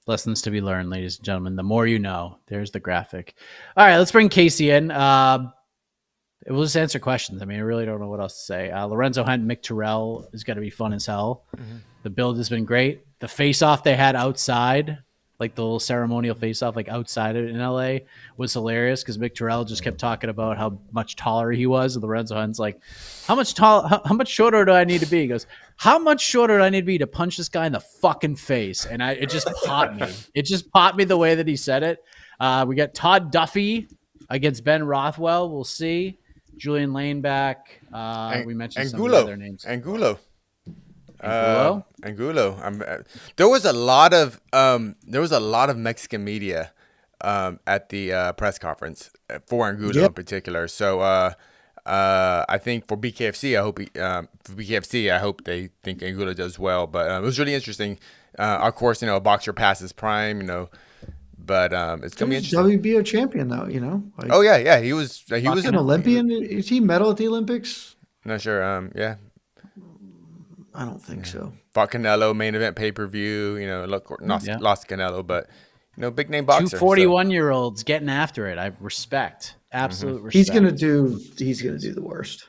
Lessons to be learned, ladies and gentlemen. The more you know. There's the graphic. All right, let's bring Casey in. We'll just answer questions. I mean, I really don't know what else to say. Lorenzo Hunt, Mick Terrell is going to be fun as hell. Mm-hmm. The build has been great. The face-off they had outside, like the little ceremonial face-off, like outside in LA, was hilarious because Mick Terrell just kept talking about how much taller he was. And Lorenzo Hunt's like, how much shorter do I need to be? He goes, how much shorter do I need to be to punch this guy in the fucking face? And it just popped me. It just popped me the way that he said it. We got Todd Duffee against Ben Rothwell. We'll see. Julian Lane back. We mentioned some of the other names. Angulo. Angulo. There was a lot of Mexican media at the press conference for Angulo in particular. So I think for BKFC, I hope they think Angulo does well. But it was really interesting. Of course, a boxer passes prime, but it's gonna be interesting. WBO champion though, Like, oh yeah, he was an Olympian. Is he medal at the Olympics? Not sure. Yeah. I don't think so. Fought Canelo, main event pay-per-view, lost Canelo, but, big name boxer. 2 41-year-olds getting after it. I respect. Absolute respect. He's going to do the worst.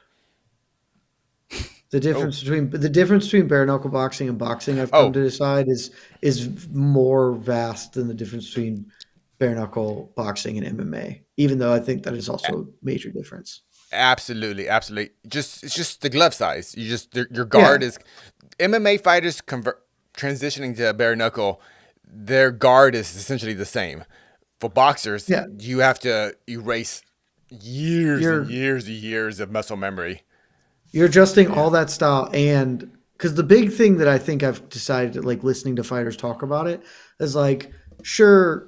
The difference between bare knuckle boxing and boxing, I've come to decide, is more vast than the difference between bare knuckle boxing and MMA, even though I think that is also a major difference. Absolutely. It's just the glove size. Your guard is MMA fighters transitioning to bare knuckle. Their guard is essentially the same. For boxers, you have to erase years and years of muscle memory. You're adjusting all that style, and because the big thing that I think I've decided, like listening to fighters talk about it, is like, sure.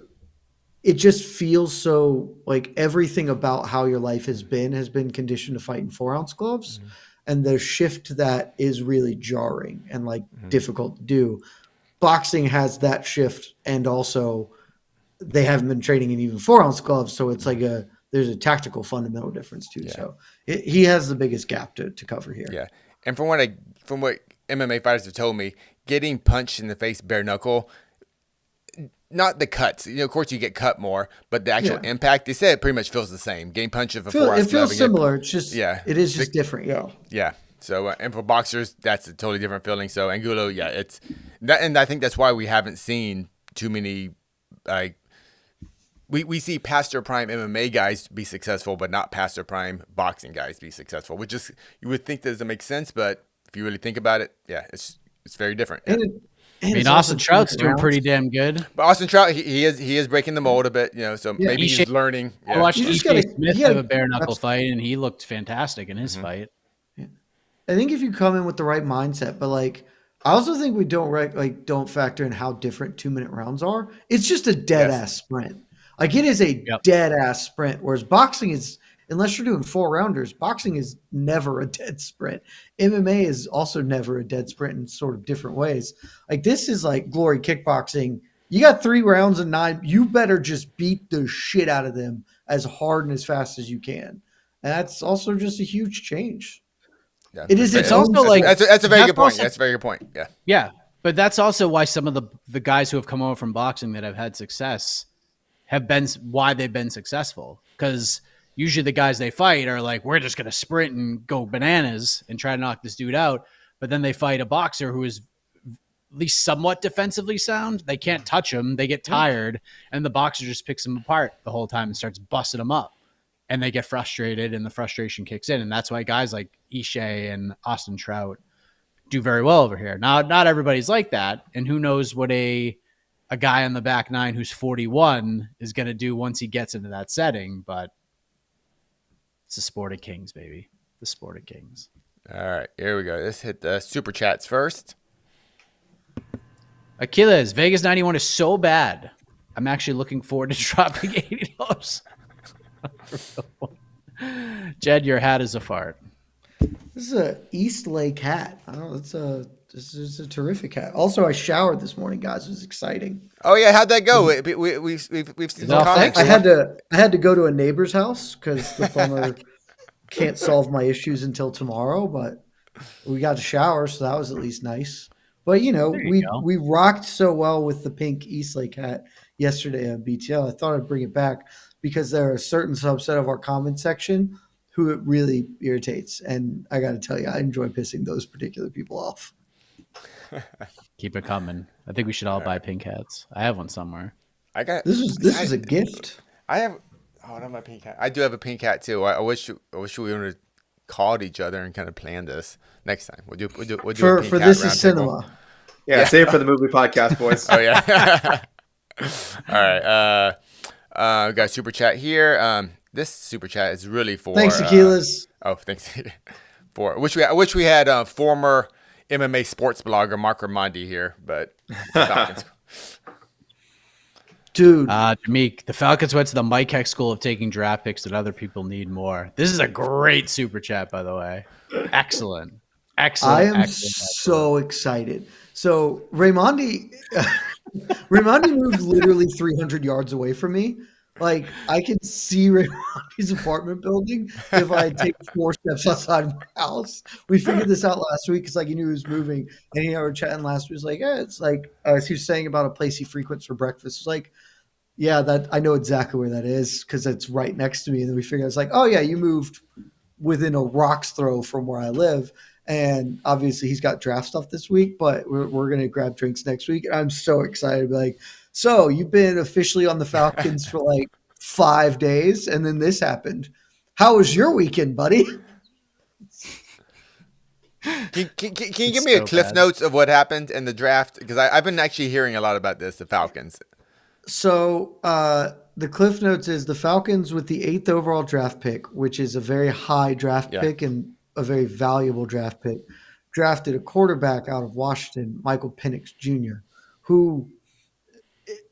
It just feels so like everything about how your life has been conditioned to fight in 4-ounce gloves. Mm-hmm. And the shift to that is really jarring and difficult to do. Boxing has that shift. And also they haven't been training in even 4-ounce gloves. So it's like there's a tactical fundamental difference too. Yeah. So he has the biggest gap to cover here. Yeah. And from what MMA fighters have told me, getting punched in the face bare knuckle, not the cuts. Of course, you get cut more, but the actual impact, they say it pretty much feels the same. Game punch of a 4-ounce. It feels similar. It's just, it is just different. Yeah. Yeah. So, and for boxers, that's a totally different feeling. So, Angulo, it's that, and I think that's why we haven't seen too many, we see past their prime MMA guys be successful, but not past their prime boxing guys be successful, which is, you would think that doesn't make sense, but if you really think about it, it's very different. And I mean, Austin Trout's doing pretty damn good. But Austin Trout, he is breaking the mold a bit, so maybe he's learning. I watched Ishii Smith have a bare knuckle fight, and he looked fantastic in his fight. Yeah. I think if you come in with the right mindset, but like I also think we don't factor in how different 2-minute rounds are. It's just a dead ass sprint. Like it is a dead ass sprint, whereas boxing is, unless you're doing 4-rounders, boxing is never a dead sprint. MMA is also never a dead sprint in sort of different ways. Like this is like glory kickboxing. You got 3 rounds and 9. You better just beat the shit out of them as hard and as fast as you can. And that's also just a huge change. Yeah. It is. It's also like that's a very good point. That's a very good point. Yeah. Yeah, but that's also why some of the guys who have come over from boxing that have had success have been why they've been successful, because usually the guys they fight are like, we're just going to sprint and go bananas and try to knock this dude out. But then they fight a boxer who is at least somewhat defensively sound. They can't touch him. They get tired. And the boxer just picks him apart the whole time and starts busting him up. And they get frustrated and the frustration kicks in. And that's why guys like Ishii and Austin Trout do very well over here. Now, not everybody's like that. And who knows what a guy on the back nine who's 41 is going to do once he gets into that setting. But it's the sport of kings, baby. The sport of kings. All right, here we go. Let's hit the super chats first. Achilles, Vegas 91 is so bad. I'm actually looking forward to dropping $80. Jed, your hat is a fart. This is a East Lake hat. I don't know. This is a terrific hat. Also, I showered this morning, guys. It was exciting. Oh yeah, how'd that go? We've seen some comments. I had to go to a neighbor's house because the plumber can't solve my issues until tomorrow. But we got to shower, so that was at least nice. But we rocked so well with the pink East Lake hat yesterday on BTL. I thought I'd bring it back because there are a certain subset of our comment section who it really irritates. And I got to tell you, I enjoy pissing those particular people off. Keep it coming. I think we should all buy pink hats. I have one somewhere. This is a gift. I have. Oh, not my pink hat. I do have a pink hat too. I wish we would have called each other and kind of planned this next time. We'll do a pink for hat this round is cinema. table. Yeah, save it for the movie podcast, boys. Oh yeah. All right. We got a super chat here. This super chat is really for. Thanks, Aquiles. Thanks. For wish we had former MMA sports blogger Mark Ramondi here, but dude, Jameek, the Falcons went to the Mike Heck school of taking draft picks that other people need more. This is a great super chat, by the way. Excellent. I am so excited. So Raimondi moved literally 300 yards away from me. Like I can see Raimondi's apartment building if I take 4 steps outside my house. We figured this out last week because he knew he was moving, and he and I were chatting last week. He was like, "Yeah, it's like," he was saying about a place he frequents for breakfast. It's like, yeah, that I know exactly where that is because it's right next to me. And then we figured it's like, oh yeah, you moved within a rock's throw from where I live. And obviously he's got draft stuff this week, but we're going to grab drinks next week. And I'm so excited to be like, so you've been officially on the Falcons for like 5 days, and then this happened. How was your weekend, buddy? Can you give me a cliff notes of what happened in the draft? Because I've been actually hearing a lot about this, the Falcons. So the cliff notes is the Falcons with the 8th overall draft pick, which is a very high draft pick and a very valuable draft pick, drafted a quarterback out of Washington, Michael Penix Jr., who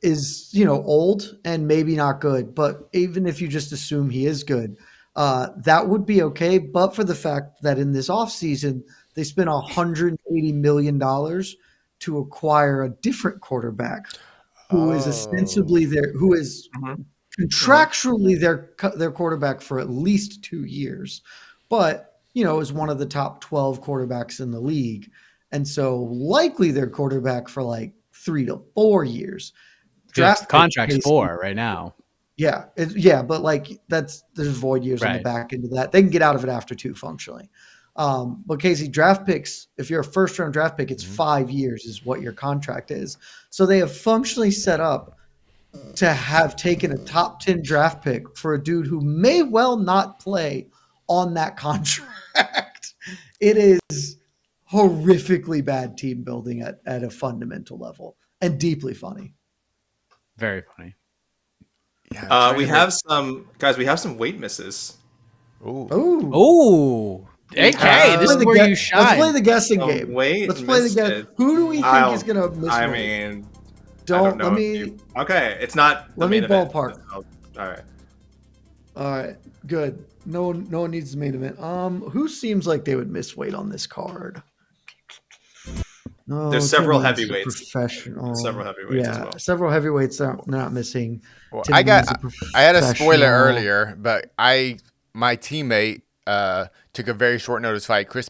is, old and maybe not good. But even if you just assume he is good, that would be okay. But for the fact that in this offseason, they spent $180 million to acquire a different quarterback who is ostensibly contractually their quarterback for at least 2 years. But is one of the top 12 quarterbacks in the league. And so likely their quarterback for like 3 to 4 years. Draft contract's 4 right now. Yeah. But there's void years on the back end of that. They can get out of it after 2 functionally. But Casey, draft picks, if you're a first round draft pick, it's 5 years is what your contract is. So they have functionally set up to have taken a top 10 draft pick for a dude who may well not play on that contract. It is horrifically bad team building at a fundamental level and deeply funny. Very funny. Yeah, we have some weight misses. Ooh. AK, this is where you shine. Let's play the guessing game. Let's play the guess. Who do we think is going to miss weight? I mean, let me. Okay, it's not. Let me ballpark. All right. All right. Good. No one needs the main event. Who seems like they would miss weight on this card? No, there's several heavyweights. Professional. Several heavyweights as well. Several heavyweights they're not missing. Well, I had a spoiler earlier, but my teammate took a very short notice fight, Chris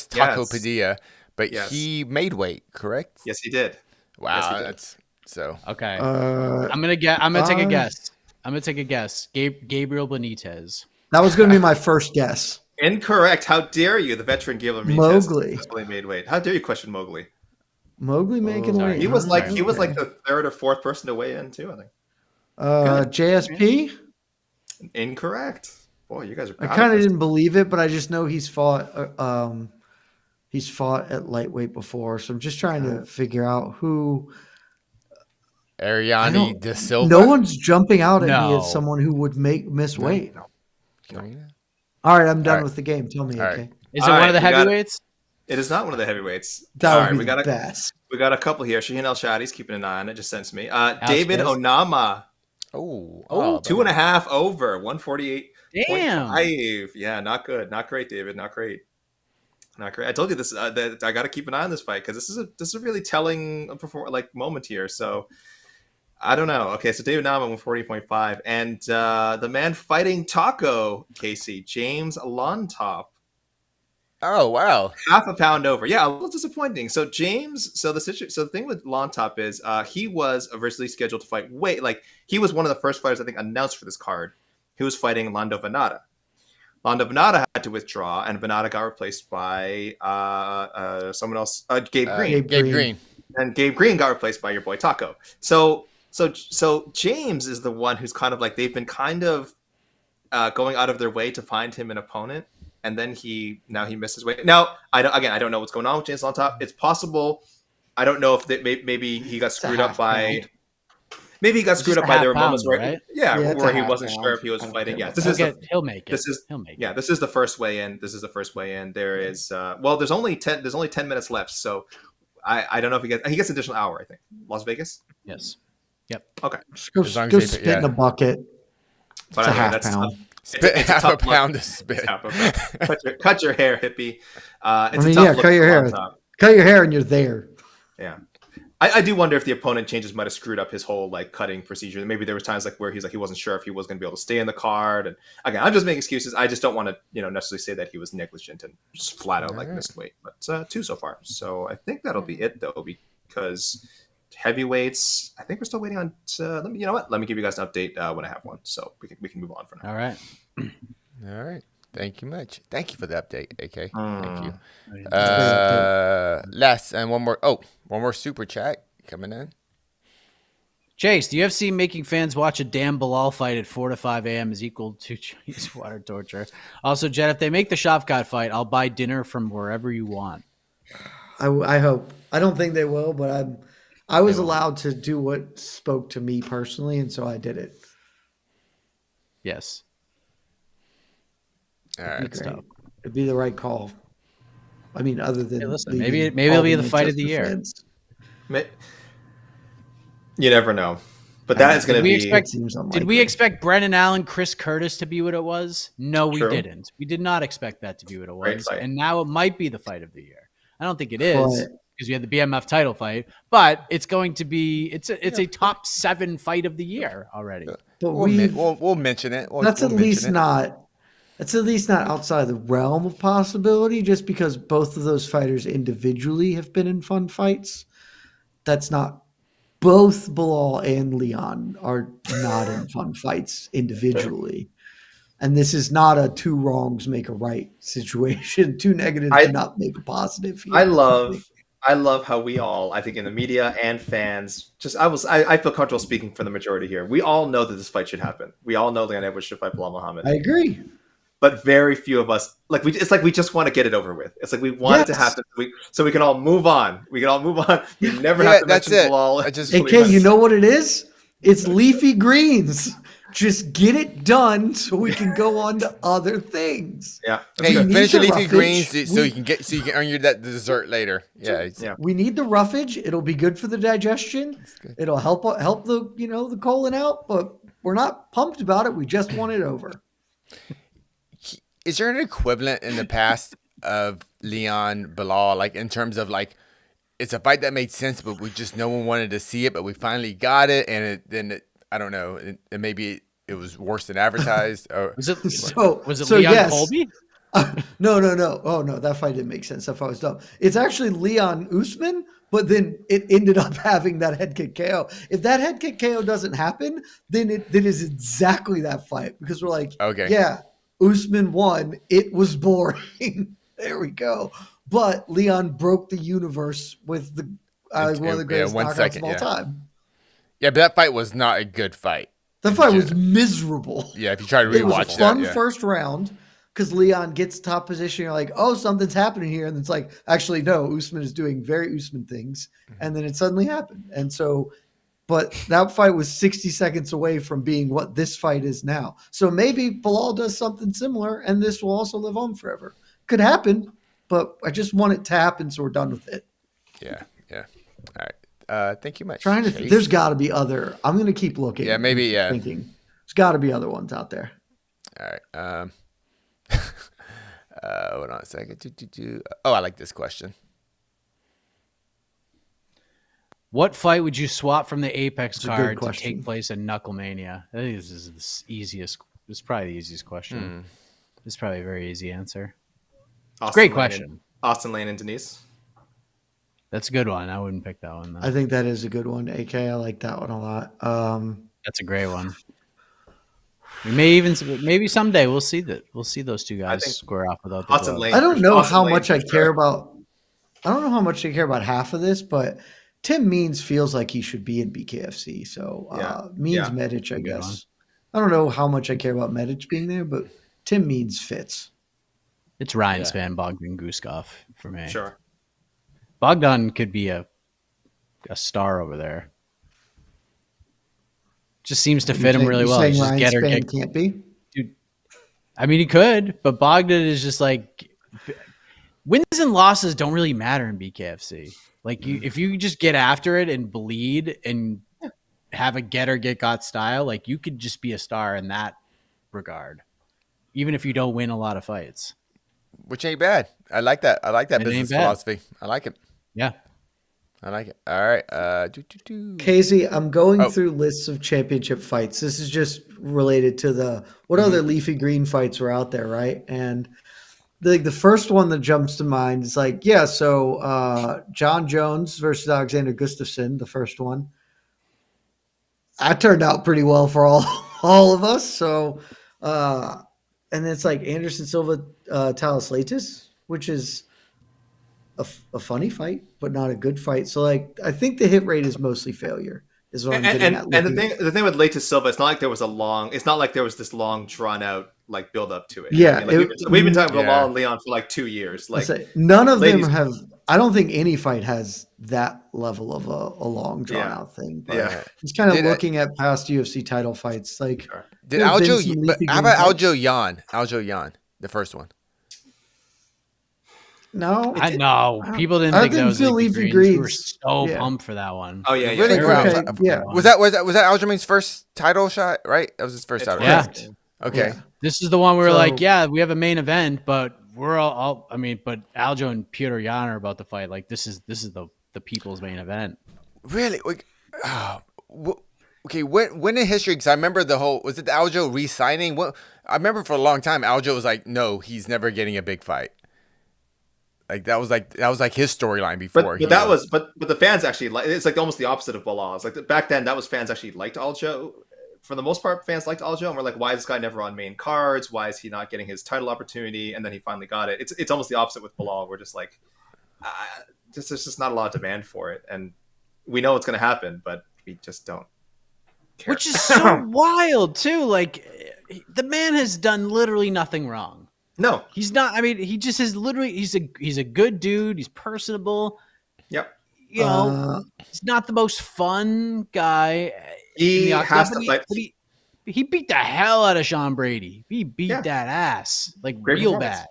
Taco Padilla, but he made weight, correct? Yes, he did. Wow, that's so. Okay. I'm gonna take a guess. I'm gonna take a guess. Gabriel Benitez. That was gonna be my first guess. Incorrect. How dare you? The veteran Gabriel Benitez successfully made weight. How dare you question Mowgli? Mowgli making weight. He was like the third or fourth person to weigh in too, I think. JSP? Incorrect. Boy, you guys are. I kind of didn't believe it, but I just know he's fought at lightweight before, so I'm just trying to figure out who. Ariane De Silva. No one's jumping out at me as someone who would miss weight. No. All right, I'm done with the game. Tell me, okay? Is it one of the heavyweights? It is not one of the heavyweights. That would be the best. We got a couple here. Shaheen El Shadi's keeping an eye on it. Just sent to me. David Onama. 2.5 over 148. Damn. Yeah, not good. Not great, David. Not great. I told you this. That I got to keep an eye on this fight because this is a really telling moment here. So I don't know. Okay, so David Onama 140.5, and the man fighting Taco, Casey, James Lontop. Oh wow, half a pound over. Yeah, a little disappointing. So James, the thing with Lontop is he was originally scheduled to fight he was one of the first fighters I think announced for this card. He was fighting Lando Venata. Lando Venata had to withdraw, and Venata got replaced by someone else, Gabe Green. Gabe Green. And Gabe Green got replaced by your boy Taco. So James is the one who's kind of like they've been kind of going out of their way to find him an opponent. And then he misses weight. Now, I don't know what's going on with James Lontop. It's possible. I don't know if maybe he got screwed up by. Maybe he got screwed up by their moments where, right? where he wasn't sure if he was fighting. Yeah, he'll make it. Yeah, this is the first weigh in. There is there's only 10 minutes left. So I don't know if he gets an additional hour. I think Las Vegas. Yes. Yep. Okay. Just go spit in a bucket. But it's a half pound. It's half a pound of spit. Cut your hair, hippie. Cut your hair. Cut your hair and you're there. Yeah. I do wonder if the opponent changes might have screwed up his whole cutting procedure. Maybe there was times where he's he wasn't sure if he was going to be able to stay in the card. And again, I'm just making excuses. I just don't want to necessarily say that he was negligent and just flat out missed weight. But 2 so far. So I think that'll be it though, because heavyweights, I think we're still waiting on. Let me give you guys an update when I have one, so we can move on for now. All right. Thank you much. Thank you for the update, AK. Thank you. Last and one more super chat coming in. Chase, the UFC making fans watch a damn Belal fight at 4 to 5 a.m. is equal to Chinese water torture. Also, Jed, if they make the Shavkat fight, I'll buy dinner from wherever you want. I hope. I don't think they will, but I was allowed to do what spoke to me personally, and so I did it. Yes. All right. It'd be the right call. I mean, other than maybe it'll be the fight of the year. You never know, but that is going to be. Did we expect Brennan Allen, Chris Curtis to be what it was? No, we didn't. We did not expect that to be what it was, and now it might be the fight of the year. I don't think it is because we had the BMF title fight, but it's going to be. It's a top 7 fight of the year already. But we'll mention it. That's at least not outside the realm of possibility, just because both of those fighters individually have been in fun fights. That's not. Both Belal and Leon are not in fun fights individually. And this is not a 2 wrongs make a right situation. 2 negatives do not make a positive. I love how we all, I think in the media and fans, I feel comfortable speaking for the majority here. We all know that this fight should happen. We all know Leon Edwards should fight Belal Muhammad. I agree. but very few of us it's like we just want to get it over with. It's like we want it to happen so we can all move on. We never have to mention Belal. AK, you know what it is? It's leafy greens. Just get it done so we can go on to other things. Yeah. Hey, finish your leafy greens so you can earn your that dessert later. Yeah. We need the roughage. It'll be good for the digestion. It'll help the the colon out, but we're not pumped about it. We just want it over. Is there an equivalent in the past of Leon Belal, like in terms of like it's a fight that made sense, but no one wanted to see it, but we finally got it, and I don't know, and maybe it was worse than advertised. Or was it Leon Colby? No. Oh no, that fight didn't make sense. That fight was dumb. It's actually Leon Usman, but then it ended up having that head kick KO. If that head kick KO doesn't happen, then it is exactly that fight because we're like, okay, yeah, Usman won. It was boring. There we go. But Leon broke the universe with one of the greatest knockouts of all time. Yeah, but that fight was not a good fight. The fight was miserable. Yeah, if you try to rewatch it was a fun first round because Leon gets top position. You're like, oh, something's happening here. And it's like, actually, no, Usman is doing very Usman things. And then it suddenly happened. And so, but that fight was 60 seconds away from being what this fight is now. So maybe Belal does something similar and this will also live on forever. Could happen, but I just want it to happen so we're done with it. Yeah. All right. Thank you much. There's got to be other. I'm going to keep looking. Yeah, maybe. Yeah, thinking there's got to be other ones out there. All right. Hold on a second. Oh, I like this question. What fight would you swap from the Apex card to take place in KnuckleMania? I think this is the easiest. This is probably the easiest question. This is probably a very easy answer. Great question. Austin Lane and Denise. That's a good one. I wouldn't pick that one, though. I think that is a good one, AK. I like that one a lot. That's a great one. We maybe someday we'll see that. We'll see those two guys square off without the Austin Lane. I don't know how much I care about. I don't know how much I care about half of this, but Tim Means feels like he should be in BKFC. So Medic, I guess. I don't know how much I care about Medic being there, but Tim Means fits. It's Ryan Span, Bogdan Guskov for me. Sure. Bogdan could be a star over there. Just seems to fit him really well. Saying Ryan Span can't be? Dude, I mean, he could, but Bogdan is just like wins and losses don't really matter in BKFC. Like if you just get after it and bleed and have a get or get got style, like you could just be a star in that regard, even if you don't win a lot of fights. Which ain't bad. I like that. Business philosophy. I like it. Yeah. I like it. All right. Casey, I'm going through lists of championship fights. This is just related to what other leafy green fights were out there, right? And the first one that jumps to mind is like, so John Jones versus Alexander Gustafsson, the first one. That turned out pretty well for all of us. So, and then it's like Anderson Silva, Talis Leitis, which is a funny fight, but not a good fight. So, like, I think the hit rate is mostly failure. Is what I'm getting at. And the thing with Leitis Silva, it's not like there was this long drawn out like build up to it. Yeah, I mean, we've been talking about Belal and Leon for like 2 years. Like none of them have. I don't think any fight has that level of a long drawn out thing. But just kind of looking at past UFC title fights, like did Aljo? But how about Aljo Yan? Aljo Yan, the first one. No, people didn't think that was leafy greens. We were so pumped for that one. Oh yeah, really? Yeah. Was that Aljamain's first title shot? Right, that was his first title. Yeah. Right? Okay. Yeah. This is the one where we have a main event, but we're all. I mean, but Aljo and Peter Yan are about to fight. Like this is the people's main event. Really? Okay. When in history? Because I remember was it the Aljo re-signing? I remember for a long time Aljo was like, no, he's never getting a big fight. Like that was like his storyline before. But the fans actually it's like almost the opposite of Belal. It's like back then that was fans actually liked Aljo. For the most part, fans liked Aljo, and we're like, why is this guy never on main cards? Why is he not getting his title opportunity? And then he finally got it. It's almost the opposite with Belal. We're just like, there's just not a lot of demand for it, and we know it's going to happen, but we just don't care. Which is so wild too. Like the man has done literally nothing wrong. No, he's not. I mean, he just is literally. He's a good dude. He's personable. Yep. You know, he's not the most fun guy. He has to fight. He beat the hell out of Sean Brady. He beat that ass like Great real bad.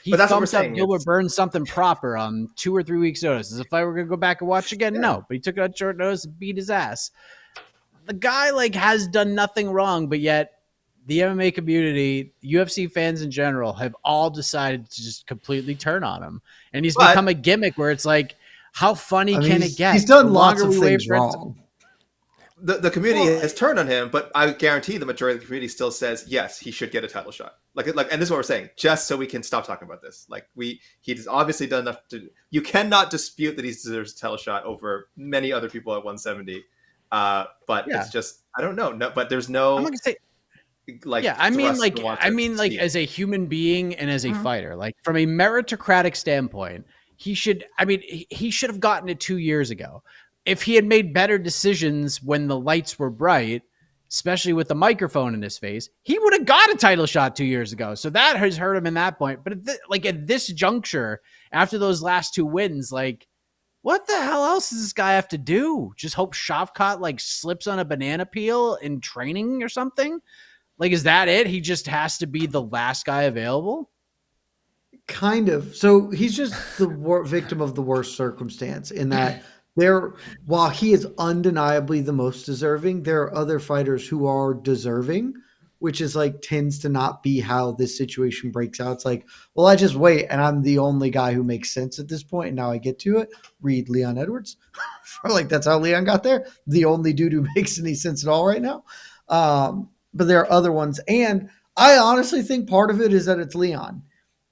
He but that's what we're thumped up saying. Gilbert Burns something proper on 2 or 3 weeks notice. Is if I were going to go back and watch again? Yeah. No, but he took it on short notice and beat his ass. The guy has done nothing wrong, but yet the MMA community, UFC fans in general, have all decided to just completely turn on him. And he's become a gimmick where it's like, how funny can it get? He's done lots of things wrong. The community has turned on him, but I guarantee the majority of the community still says yes, he should get a title shot. And this is what we're saying, just so we can stop talking about this. He's obviously done enough to. You cannot dispute that he deserves a title shot over many other people at 170. But it's just I don't know. No, but there's no. I'm gonna say. I mean, as a human being and as a fighter, from a meritocratic standpoint, he should have gotten it 2 years ago. If he had made better decisions when the lights were bright, especially with the microphone in his face, he would have got a title shot 2 years ago. So that has hurt him in that point. But at this juncture, after those last 2 wins, what the hell else does this guy have to do? Just hope Shavkat slips on a banana peel in training or something? Is that it? He just has to be the last guy available? Kind of. So he's just the victim of the worst circumstance in that while he is undeniably the most deserving, there are other fighters who are deserving, which is tends to not be how this situation breaks out. It's well, I just wait and I'm the only guy who makes sense at this point. And now I get to it. Read Leon Edwards. That's how Leon got there. The only dude who makes any sense at all right now. But there are other ones. And I honestly think part of it is that it's Leon.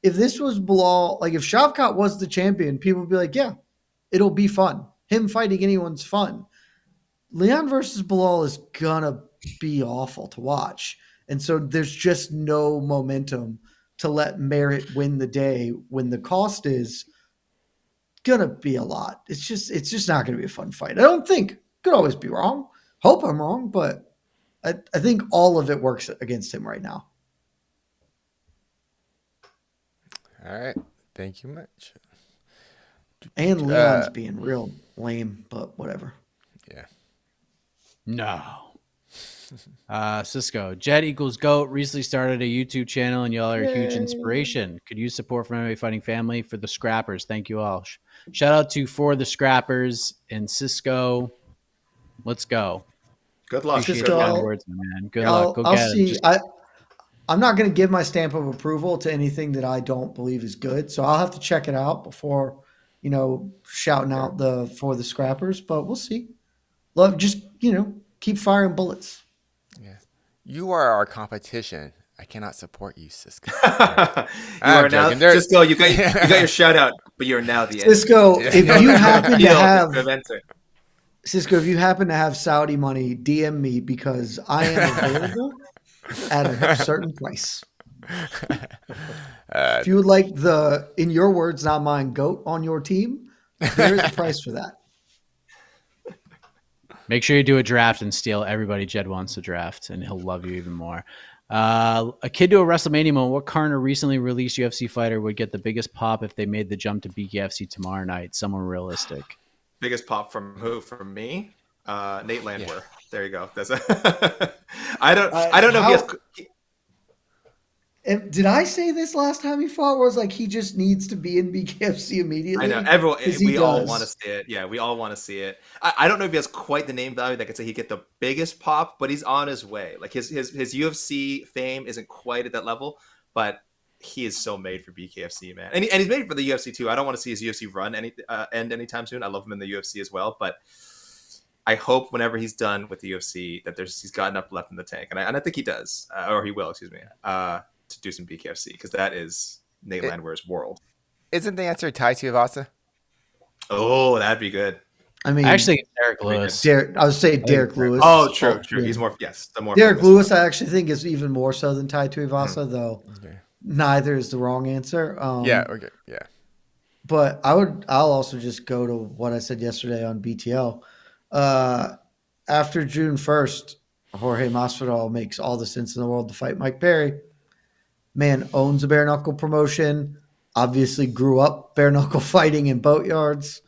If this was Belal, if Shavkat was the champion, people would be like, yeah, it'll be fun. Him fighting anyone's fun. Leon versus Belal is gonna be awful to watch. And so there's just no momentum to let merit win the day when the cost is gonna be a lot. It's just not gonna be a fun fight. I don't think. Could always be wrong. Hope I'm wrong, but I think all of it works against him right now. All right. Thank you much. And Leon's being real lame, but whatever. Yeah. No. Cisco, Jed equals GOAT, recently started a YouTube channel, and y'all are a huge inspiration. Could use support from MMA Fighting Family for the Scrappers. Thank you all. Shout out to For the Scrappers and Cisco. Let's go. Good luck. Cisco. Words, man. Good luck. Go get it. I'm not going to give my stamp of approval to anything that I don't believe is good. So I'll have to check it out before, shouting out For the Scrappers, but we'll see. Just keep firing bullets. Yeah. You are our competition. I cannot support you, Cisco. Cisco, you got your shout out, but you're now the Cisco, if you happen to have Cisco, if you happen to have Saudi money, DM me because I am available at a certain price. If you would like in your words, not mine, GOAT on your team, there is a price for that. Make sure you do a draft and steal everybody Jed wants to draft, and he'll love you even more. A kid to a WrestleMania moment. What current or recently released UFC fighter would get the biggest pop if they made the jump to BKFC tomorrow night? Someone realistic. Biggest pop from who? From me? Nate Landwehr. Yeah. There you go. That's I don't know if he has. Did I say this last time he fought? Where it was he just needs to be in BKFC immediately? I know everyone. We all want to see it. Yeah, we all want to see it. I don't know if he has quite the name value that could say he get the biggest pop, but he's on his way. His UFC fame isn't quite at that level, but he is so made for BKFC, man. And he's made for the UFC too. I don't want to see his UFC run end anytime soon. I love him in the UFC as well, but I hope whenever he's done with the UFC that he's got enough left in the tank, and I think he does, or he will. Excuse me. To do some BKFC because that is Nate Landwehr's world. Isn't the answer Tai Tuivasa? Oh, that'd be good. I mean, actually, Derek Lewis. I would say Derek Lewis. Oh, true. He's more. Yes, the more. Derek Lewis, I actually think is even more so than Tai Tuivasa, though. Okay. Neither is the wrong answer. Okay. Yeah. But I'll also just go to what I said yesterday on BTL. After June 1st, Jorge Masvidal makes all the sense in the world to fight Mike Perry. Man owns a bare knuckle promotion. Obviously grew up bare knuckle fighting in boatyards.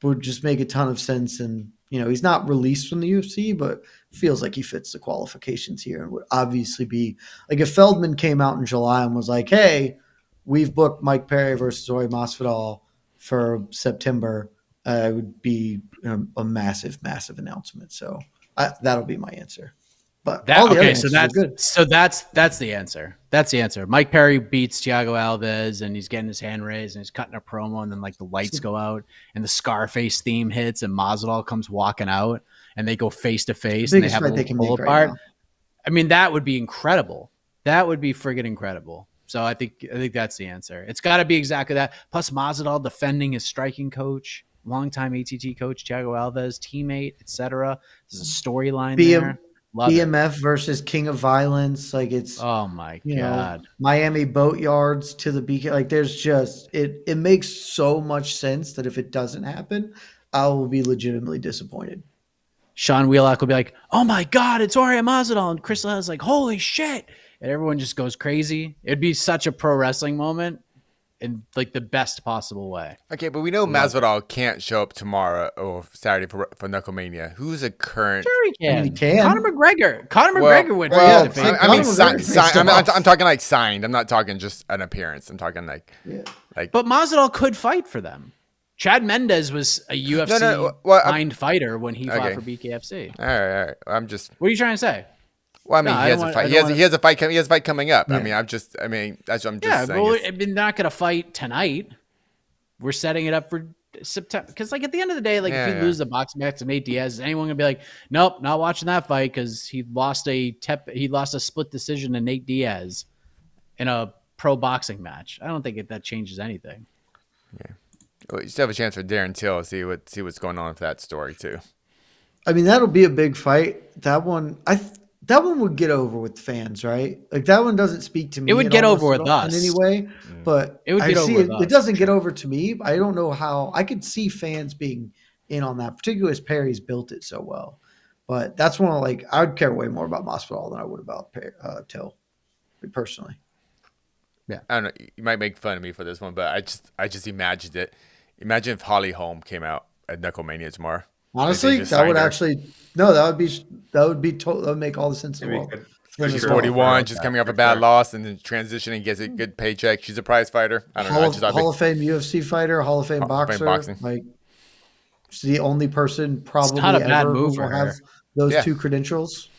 Would just make a ton of sense. And, he's not released from the UFC, but feels like he fits the qualifications here and would obviously be like if Feldman came out in July and was like, hey, we've booked Mike Perry versus Jorge Masvidal for September, it would be a massive, massive announcement. So that'll be my answer. But all the other answers are good. So that's the answer. That's the answer. Mike Perry beats Thiago Alves, and he's getting his hand raised, and he's cutting a promo, and then like the lights go out, and the Scarface theme hits, and Masvidal comes walking out, and they go face to face, and they have a little pull apart. Right, I mean, that would be incredible. That would be friggin' incredible. So I think that's the answer. It's got to be exactly that. Plus Masvidal defending his striking coach, longtime ATT coach Thiago Alves, teammate, etc. There's a storyline there. BMF versus King of Violence, like it's oh my god, Miami Boatyards to the BK. Like there's just it makes so much sense that if it doesn't happen, I will be legitimately disappointed. Sean Wheelock will be like, "Oh my god, it's Jorge Masvidal," and Chris is like, "Holy shit!" And everyone just goes crazy. It'd be such a pro wrestling moment in like the best possible way. Okay, but we know Masvidal can't show up tomorrow or Saturday for KnuckleMania. Who's a current? Sure he can. I mean, he can. Conor McGregor would. I'm talking like signed. I'm not talking just an appearance. I'm talking like. But Masvidal could fight for them. Chad Mendez was a UFC fighter when he fought for BKFC. All right. I'm just. What are you trying to say? Well, I mean, he has a fight. He has a fight coming up. Yeah. That's what I'm just saying. Well, they're not going to fight tonight. We're setting it up for September. Because, like, at the end of the day, like, if you lose the boxing match to Nate Diaz, is anyone going to be like, nope, not watching that fight because he lost a split decision to Nate Diaz in a pro boxing match? I don't think that changes anything. Yeah. Well, you still have a chance for Darren Till to see what's going on with that story too. I mean, that'll be a big fight. That one would get over with fans, right? Like that one doesn't speak to me. It would get over with us in any way, but it would get over with us. It doesn't get over to me. I don't know how I could see fans being in on that, particularly as Perry's built it so well. But that's one of I would care way more about Masvidal than I would about Till, personally. Yeah, I don't know. You might make fun of me for this one, but I just imagined it. Imagine if Holly Holm came out at KnuckleMania tomorrow. Honestly, that would make all the sense in the world. She's 41, she's coming off a bad loss and then transitioning, gets a good paycheck. She's a prize fighter. I don't know. Hall of Fame UFC fighder, Hall of Fame boxer. Like, she's the only person probably ever who will have those two credentials.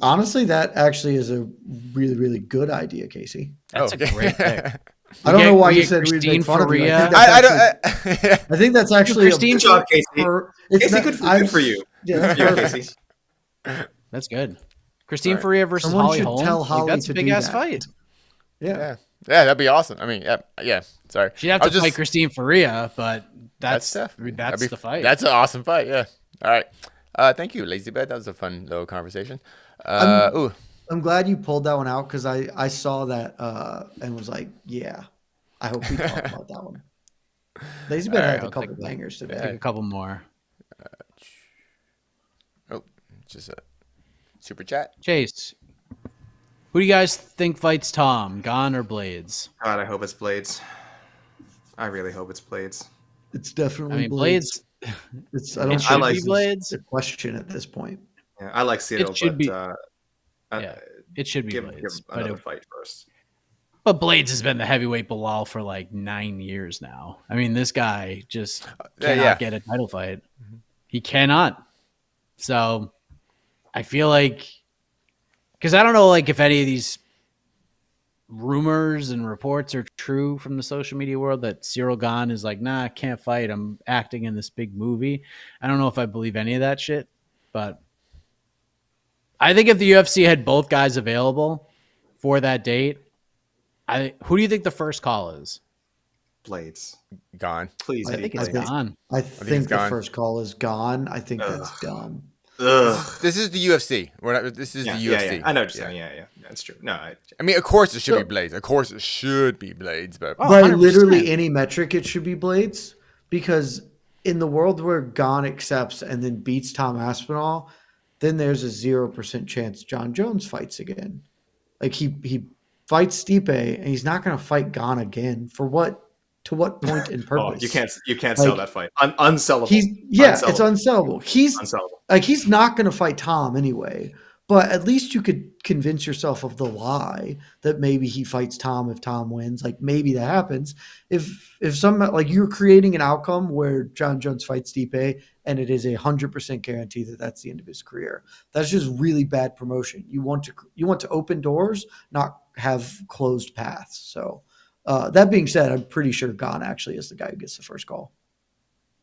Honestly, that actually is a really, really good idea, Casey. That's a great pick. I don't know why you said we'd make fun of you. I think that's actually Christine. Good job, Casey. Casey, good for you. Yeah, Casey. That's good. Christine Faria versus Holly Holm. That's a big ass fight. Yeah, that'd be awesome. I mean, yeah. Sorry, she'd have to fight Christine Faria, but that's the fight. That's an awesome fight. Yeah. All right. Thank you, Lazy Bed. That was a fun little conversation. I'm glad you pulled that one out because I saw that and was like, yeah, I hope we talk about that one. Lazy Bed had a couple bangers today. Take a couple more. Just a super chat. Chase, who do you guys think fights Tom, Gon or Blades? God, I hope it's Blades. I really hope it's Blades. It's definitely. I mean, Blades. I like Blades. The question at this point. Yeah, I like Cito, it should be Blades. Give another fight first. But Blades has been the heavyweight Belal for like 9 years now. I mean, this guy just cannot get a title fight. Mm-hmm. He cannot. So I feel like, because I don't know if any of these rumors and reports are true from the social media world that Cyril Gane is like, nah, I can't fight. I'm acting in this big movie. I don't know if I believe any of that shit, but I think if the UFC had both guys available for that date, who do you think the first call is? Blades. Gone. Please. I think it's Gone. I think the first call is Gone. I think that's dumb. This is the UFC. This is the UFC. Yeah. I know what you're saying. Yeah. That's true. No, I mean, of course it should be Blades. Of course it should be Blades. But by literally any metric, it should be Blades. Because in the world where Gane accepts and then beats Tom Aspinall, then there's a 0% chance John Jones fights again. Like he fights Stipe, and he's not going to fight Gane again. For what? To what point and purpose? You can't sell that fight. Unsellable. It's unsellable. He's unsellable. He's not going to fight Tom anyway. But at least you could convince yourself of the lie that maybe he fights Tom if Tom wins. Like maybe that happens. If some like you're creating an outcome where John Jones fights Stipe and it is 100% guarantee that that's the end of his career. That's just really bad promotion. You want to open doors, not have closed paths. So that being said, I'm pretty sure Gane actually is the guy who gets the first call.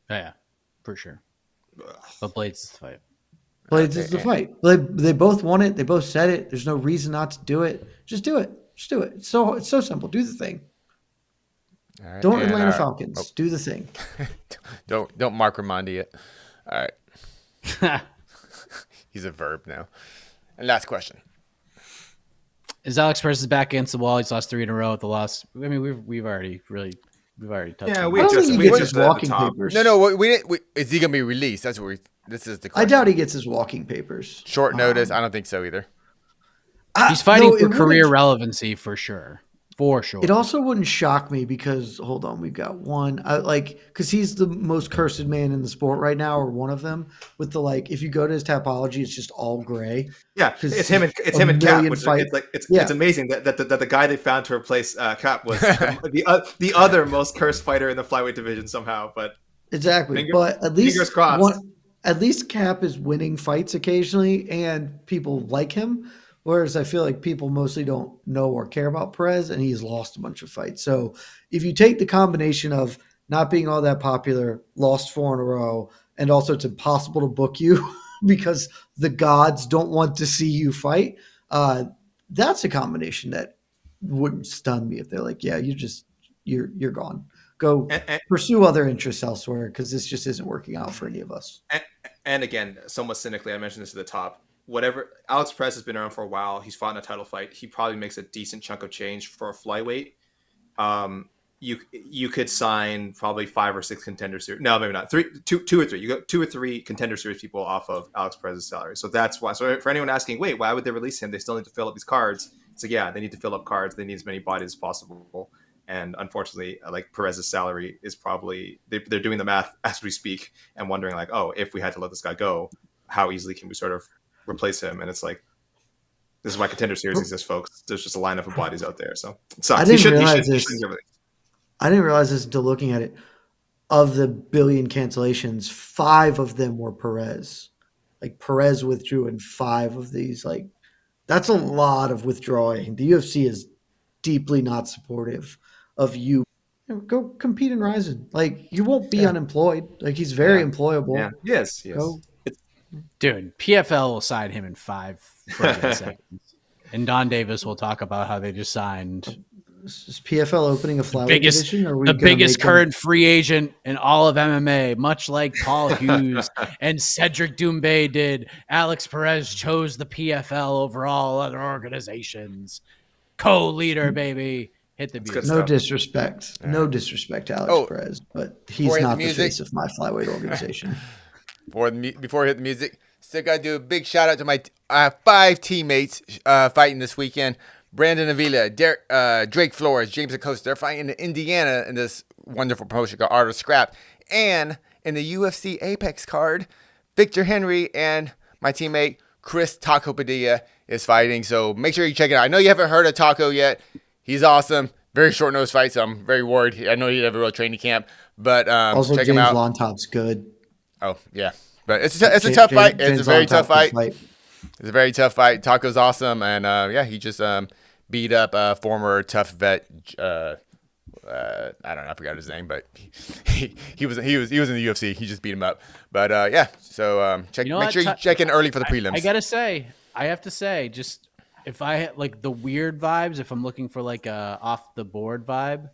Yeah, for sure. But Blades is the fight. Blades is the fight. They both want it. They both said it. There's no reason not to do it. Just do it. Just do it. It's so simple. Do the thing. Right, don't Atlanta Falcons. Oh. Do the thing. don't Mark Raimondi it. All right. He's a verb now. And last question. Is Alex Perez back against the wall? He's lost 3 in a row with the loss. I mean, we've already touched. Yeah, we just walking papers. No, we didn't. Is he gonna be released? That's what this is the question. I doubt he gets his walking papers. Short notice. I don't think so either. He's fighting for career relevancy for sure. For sure. It also wouldn't shock me because hold on, we've got one. Because he's the most cursed man in the sport right now, or one of them. With the if you go to his Tapology, it's just all gray. Yeah, it's him and Cap. It's amazing that the guy they found to replace Cap was the other most cursed fighter in the flyweight division somehow. But exactly, but at least fingers crossed. At least Cap is winning fights occasionally, and people like him. Whereas I feel like people mostly don't know or care about Perez, and he's lost a bunch of fights. So if you take the combination of not being all that popular, lost 4 in a row, and also it's impossible to book you because the gods don't want to see you fight, that's a combination that wouldn't stun me if they're like, yeah, you're gone. Go pursue other interests elsewhere because this just isn't working out for any of us. And again, somewhat cynically, I mentioned this at the top. Whatever, Alex Perez has been around for a while. He's fought in a title fight. He probably makes a decent chunk of change for a flyweight. You could sign probably 5 or 6 contender series. No, maybe not. 2 or 3. You got 2 or 3 contender series people off of Alex Perez's salary. So that's why. So for anyone asking, wait, why would they release him? They still need to fill up these cards. So yeah, they need to fill up cards. They need as many bodies as possible. And unfortunately, Perez's salary is probably they're doing the math as we speak and wondering if we had to let this guy go, how easily can we sort of replace him? And it's this is why contender series exists, folks. There's just a lineup of bodies out there. So it sucks. I didn't realize this until looking at it. Of the billion cancellations, 5 of them were Perez. Perez withdrew in 5 of these. That's a lot of withdrawing. The UFC is deeply not supportive of you. Go compete in Ryzen. You won't be unemployed. He's very employable. Yeah. Yes. Go. Dude, PFL will sign him in 5 seconds. And Don Davis will talk about how they just signed. Is PFL opening a flyweight division? Or the biggest current free agent in all of MMA, much like Paul Hughes and Cedric Doumbé did. Alex Perez chose the PFL over all other organizations. Co-leader, baby. Hit the music. No disrespect. Yeah. No disrespect to Alex Perez, but he's not the face of my flyweight organization. Before I hit the music, still got to do a big shout out to my 5 teammates fighting this weekend. Brandon Avila, Drake Flores, James Acosta. They're fighting in Indiana in this wonderful promotion called Art of Scrap. And in the UFC Apex card, Victor Henry and my teammate Chris Taco Padilla is fighting. So make sure you check it out. I know you haven't heard of Taco yet. He's awesome. Very short notice fight, so I'm very worried. I know he didn't have a real training camp. But also check James him out. Lontop's good. Oh, yeah. But it's a tough fight. It's a very tough fight. It's a very tough fight. Taco's awesome. And, he just beat up former tough vet. I don't know. I forgot his name, but he was in the UFC. He just beat him up. But, so make sure you check in early for the prelims. I have to say, just if I the weird vibes, if I'm looking for a off the board vibe,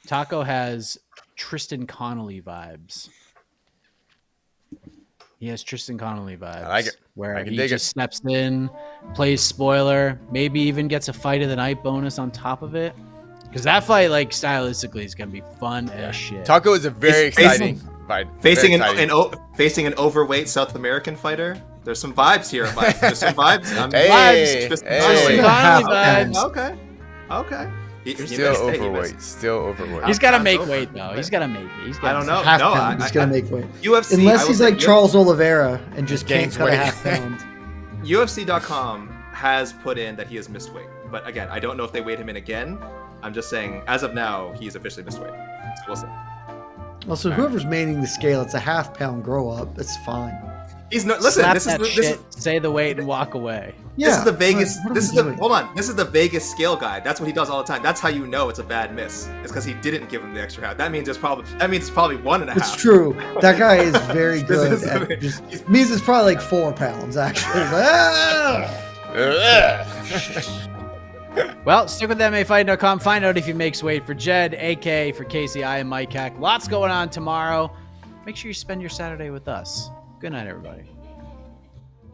Taco has Tristan Connolly vibes. He has Tristan Connolly vibes. I like it. Where he just steps in, plays spoiler, maybe even gets a fight of the night bonus on top of it. Because that fight, stylistically, is going to be fun as shit. Taco is a very exciting fight. Facing an overweight South American fighter There's some vibes here, Mike. There's some vibes. Hey, Just hey. Vibes. Okay. Still overweight. He's got to make weight, though. He's got to make it. I don't know. Half pound. He's gonna make weight. UFC, unless he's like Charles Oliveira and just can't gains cut a weight. half pound. UFC.com has put in that he has missed weight, but again, I don't know if they weighed him in again. I'm just saying, as of now, he's officially missed weight. So we'll see. Also, whoever's manning the scale, it's a half pound grow up. It's fine. He's no. Listen, Slap this that is shit, say the weight, and walk away. Yeah, this is the Vegas. what are This we is the doing? hold on. This is the Vegas scale guide. That's what he does all the time. That's how you know it's a bad miss. It's because he didn't give him the extra half. That means it's probably 1.5. It's true. That guy is very This good. is- At just, means it's probably like 4 pounds actually. Well, stick with MAFight.com. Find out if he makes weight. For Jed, AK, for Casey, I am Mike Hack. Lots going on tomorrow. Make sure you spend your Saturday with us. Good night, everybody.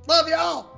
Love y'all.